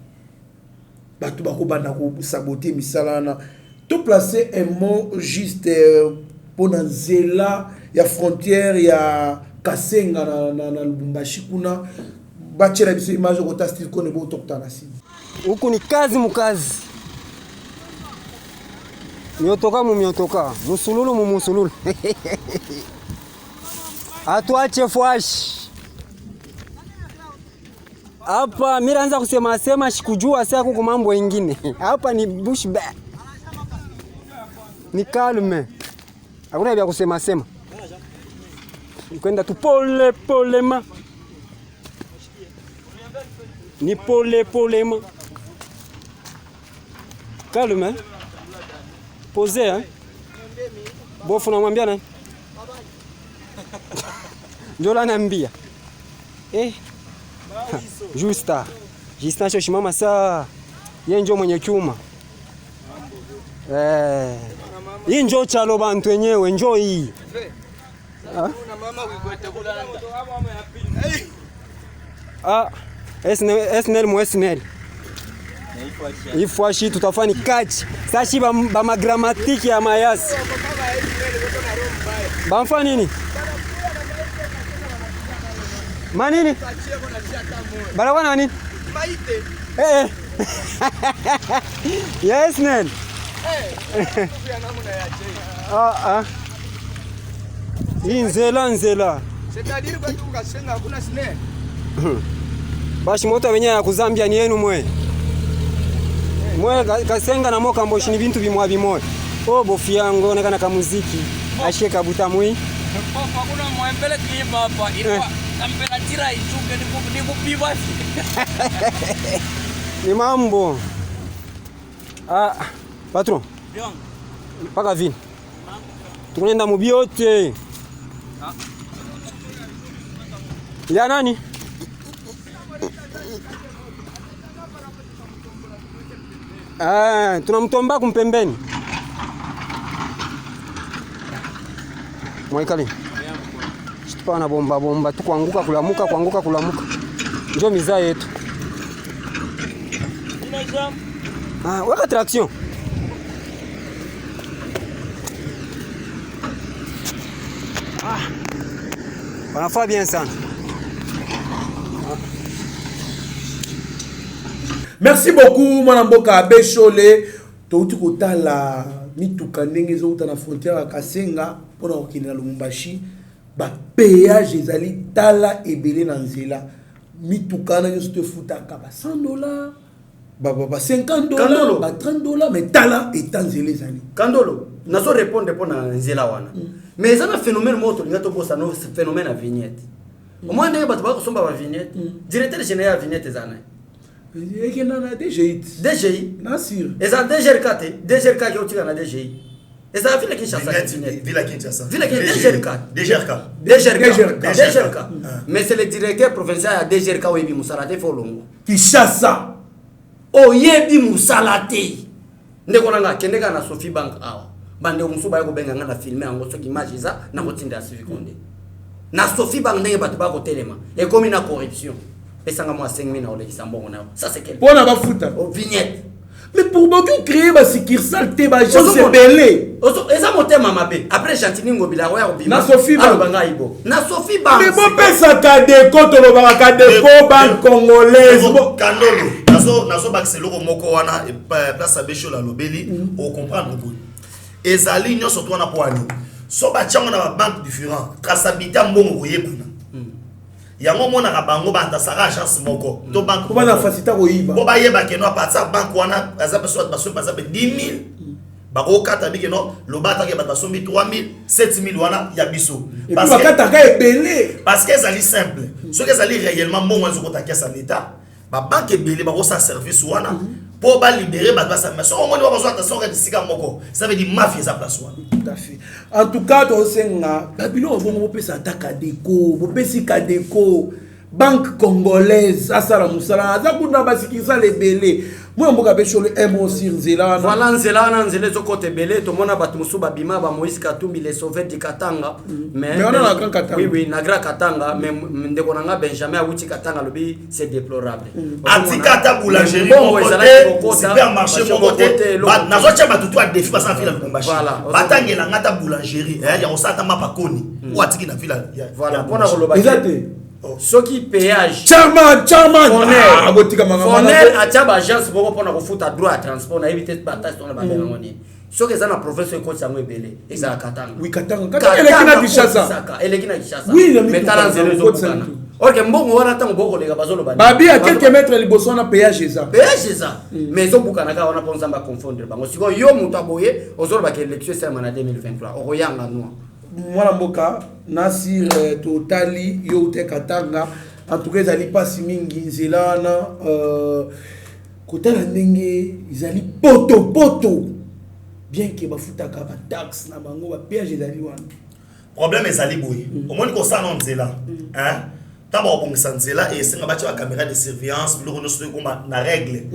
Ba tout ba ko banda ko saboter misala na. Tout placer un mot juste pour Nzela, il y a frontière, il y a Kasenga na Lubumbashi kuna. Ba chela biso image ko ta style ko ne bo tokta na si. Huku ni kazi mukazi. Miotoka mumiotoka, musululu mumusululu. Atuache fwashi. Hapa mimi naanza kusema sema sikujua sasa kuko mambo mengine. Hapa ni bush back. Ni calme. Hakuna vya kusema sema. Kwenda tu pole polema. Ni pole polema. Calme. Posé, hein? Bofu namwambia nani? Njola naambia. Justa. Justa cho shimama saa. Yeye ndio mwenye chuma. Hii ndio chalo bantu wenyewe, njoo hii. SNL mo SNL. Ifwashi tutafanya kachi. Sashi ba magramatiki ya mayasi. Bamfa nini? Manini? Barawa nani? Maite. Yes, man. Nzela. C'est-à-dire que tu kasenga kuna snare. Bashi moto wenyewe ya kuzambia ni yenu mwe. Mwe kasenga na moka mboshi ni bintu bimwa bimwa. Bofi yangu onekana ka muziki. Ashie kabuta mwi. Kuna mwembele kilima hapa. Ilikuwa kampela tira ichuke ni kupiwa. Ni mambo. Patron. Bien. Paka vini. Tukunenda mubiote. Ya nani? Tunamtomba kumpembeni. Mwaikali. Shitupa na bomba tu kuanguka kulamuka. Ndio mizaa yetu. Weka traction. Wanafaa bien sana. Merci beaucoup mwana mboka Abeshole. Touti kotala mituka ndenge ezouta na frontière ya Kasenga pona kokende na Lubumbashi. Ba péage ezali tala ebele na nzela. Mituka na nyonso te futaka ba $100. Ba $50, ba $30, mais tala etanzela ezali. Kandolo, nazo répondre pona nzela wana. Mais ça na phénomène moto linga to bossa no phénomène à vignette. Au moins ndenge bato ba kosomba ba vignette. Directeur général vignette ezana. Et qui n'a DGI. DGI. Non, sûr. Et ça DGR4, DGR4 qui est au DGI. Et ça ville qui chasse. Villa Kinshasa. Villa qui DGR4. DGR4. Mais c'est le directeur provincial à DGR4 où il Moussalate Folongo. Qui chasse. Oh yebi Moussalate. Ndekonanga kendeka na Sophie Bank awa. Bande musuba yako benga ngana filmer ngo soki image za na kotinda Sylvie Condé. Na Sophie Bank ndenge bato ba ko telema. Et comme une corruption. Pesanga moi 5 000 na ole kisambo na. Ça c'est quel? Pour na ba futa. Oh vignette. Mais pour beaucoup créer ba sikirsa te ba gens c'est belé. Et ça monte mamabe. Après Chantini Ngobila roya obima. Na Sophie Bank banga ibo. Na Sophie Bank. Mais bon pesa Kadeko to lo ba Kadeko banque congolaise. Kandolo. Nazo baxelo moko wana place Abesho la lobeli au comprendre beaucoup. Ezali nyo surtout na poani. So ba tchanga na banque différent. Traçabilité mbongo koyebana. Yango mona ka bango ba ntasaka agence moko. To banque ko ba faciliter ko yiba. Ko ba yeba ke no apatsa banque wana azape soit baso bazape 10 000. Ba ko kata bi ke no lobata ke ba baso 3 000, 7 000 wana ya biso. Parce que kata ka ebelé. Parce que ezali simple. Ce que ezali réellement mbongo nzo kotaki sa l'état. Ba banque ebelé ba ko sa service wana. Pour ba libérer ba ça mais so on va besoin attention que sika moko ça veut dire mafia za place wana. Tout à fait. En tout cas to senga babilo bongo pesa ataka deko bo pesi Kadeko banque congolaise asala musala za kuna basikisa lebele moi mboka besholo emo sur nzela voilà nzela na nzela zo côté belé to mona batu musuba bima ba Moïse Katumbi les sauveurs du Katanga mais on a la Katanga oui na grand Katanga mais ndeko nanga Benjamin awuti Katanga lobi c'est déplorable atikata boulangerie supermarché mon côté nazo tia batutu a défi basa fila Lubumbashi batangela ngata boulangerie ya osata mapakoni ou atiki na fila voilà pona koloba exact. Ce qui péage Charman Fonel a tchaba agence pour prendre foot à droit à transport na éviter partage ton ba ngoni ce que ça na professeur coach sango ebele eza Katanga oui Katanga elekina Kishasa oui mais talent zéro zokana OK mbongo wana tango boko lega bazolo ba babi à quelques mètres liboso na péage ça mais zo bukana ka wana ponza ba confondre bango siko yo mutu aboye ozolo ba ke élection ça en 2023 okoyanga noa mwana mboka nasir totali yo te Katanga en tout cas ezali pasi mingi nzela na kotala ndenge ezali poto bien que bafutaka ba taxe na bango ba péage ezali wana problème ezali boye au moins ko ça non nzela hein taba obongisa nzela et singa bacha ba caméra de surveillance biloko no so ko na règle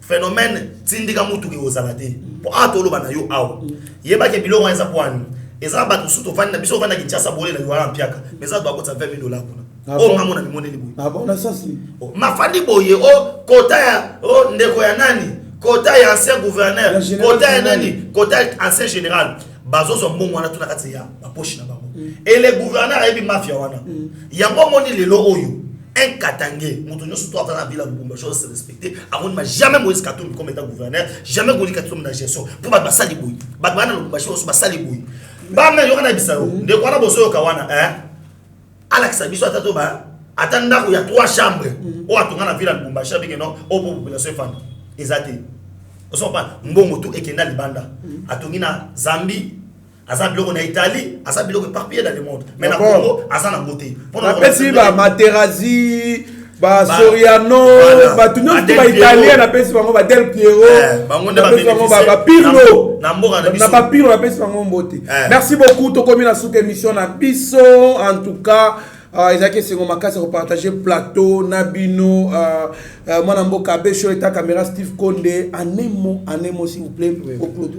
phénomène tindika mutu ke ozala te po atolo bana yo awo yeba ke biloko eza poani eza batu suto fani na biso fani na Kinshasa bole na wala mpiaka mais ça doit coûter $20 000 kuna o ngamona ni moneli boye ah bon ça c'est mafandi boye o kota ya o ndeko ya nani kota ya ancien gouverneur kota ya nani kota ancien général bazo so mbongo wana tuna kati ya ba poche na bango et les gouverneurs ebi mafia wana yango moni lelo oyo un Katangé mutu nyoso to atana villa Lubumbashi se respecter avant ma jamais Moïse Katumbi comme état gouverneur jamais Moïse Katumbi na gestion pour ba basali boy ba bana Lubumbashi so basali boy ba na yokana bisao ndeko wana boso yoka wana Alex biso atato ba atanda ko ya 3 chambres o atunga na villa Lubumbashi abike no o population fan ezate oso pa mbongo tu ekenda libanda atungi na Zambie asa biloko na Italie asa biloko éparpillé dans le monde mais na Congo asa na côté pour na pesi ba Materazzi ba Soriano ba tunyo ba italien na pesi bango ba Del Piero bango na ba Pirlo na mboka na biso na ba Pirlo na pesi bango mbote merci beaucoup to komi na sous émission na biso en tout cas ezaki sengo makasi ko partager plateau na bino mwana mboka Abesho eta caméra Steve Condé anemo s'il vous plaît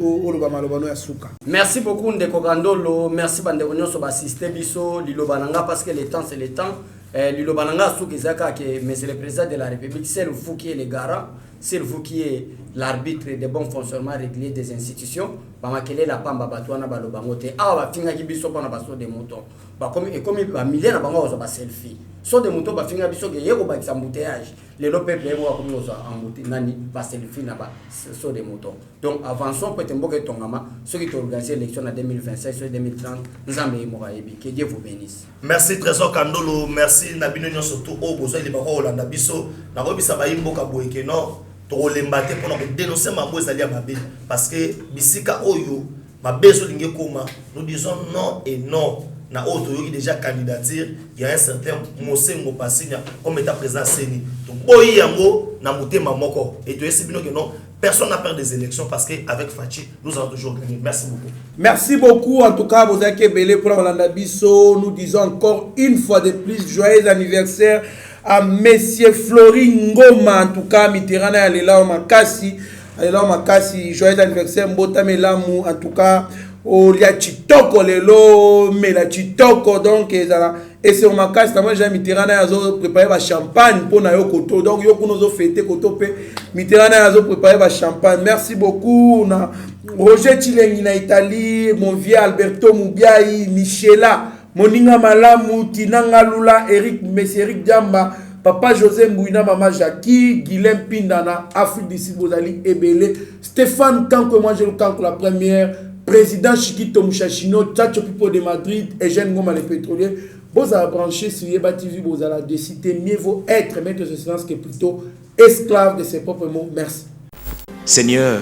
au loba malobano ya suka. Merci beaucoup ndeko Kandolo, merci bande onyoso ba assister biso liloba nanga parce que le temps c'est le temps. Liloba nanga suka ezaka que monsieur le président de la République c'est vous qui est le garant, c'est vous qui est l'arbitre des bons fonctionnements réguliers des institutions. Ba makele la pamba batwana ba lobangote awa finga ki biso pona baso de moto. Ba comme et comme ba milliers na bango ba selfie. So de moto ba finga biso ke yeko ba embouteillage. Les peuple ebo comme nous embouteillage nani ba selfie na ba so de moto. Donc avançons peut mboka tongama ceux qui ont organisé l'élection en 2025 sur 2030 nzambe morayebi que Dieu vous bénisse. Merci Trésor Kandolo, merci Nabino nyo surtout au besoin de bako Olanda biso na robisa ba imboka boyeke no to lembate pour dénoncer ma boise ali mabe parce que bisika oyo mabe so linge koma nous disons non et non na auto yoki déjà candidature il y a un certain Mosengo Pasinya comme état président Seni donc boyi yango na motema moko et tu es bino que non personne n'a peur des élections parce que avec Fachi nous allons toujours gagner. Merci beaucoup. Merci beaucoup en tout cas vous avez belé pour Rolanda Bisso. Nous disons encore une fois de plus joyeux anniversaire à Monsieur Flori Ngoma en tout cas Mitterrand alela makasi joyeux anniversaire Mbota Melamu en tout cas Olia Chitoko lelo mela Chitoko donc et c'est ma casse tamma j'ai Mitterrand azo préparer ba champagne pour na yo koto donc yo kuno zo fêter koto pe Mitterrand azo préparer ba champagne. Merci beaucoup na Roger Chilengi na Italie mon vieux Alberto Mubiai Michela Moninga Malamu Tinanga Lula Eric Monsieur Eric Diamba Papa José Mbouina Mama Jackie Guilhem Pindana Afrique du Sud Bozali Ebele Stéphane Kanko moi je le Kanko la première président Chiquito Mouchachino, Tchacho Pipo de Madrid, Eugène Ngoma les pétroliers. Vous avez branché sur Yeba TV, vous allez décider, mieux vaut être maître de silence que plutôt esclave de ses propres mots. Merci. Seigneur,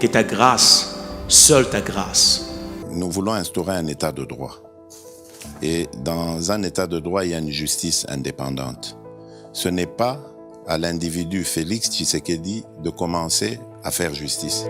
que ta grâce, seule ta grâce. Nous voulons instaurer un état de droit. Et dans un état de droit, il y a une justice indépendante. Ce n'est pas à l'individu Félix Tshisekedi de commencer à faire justice.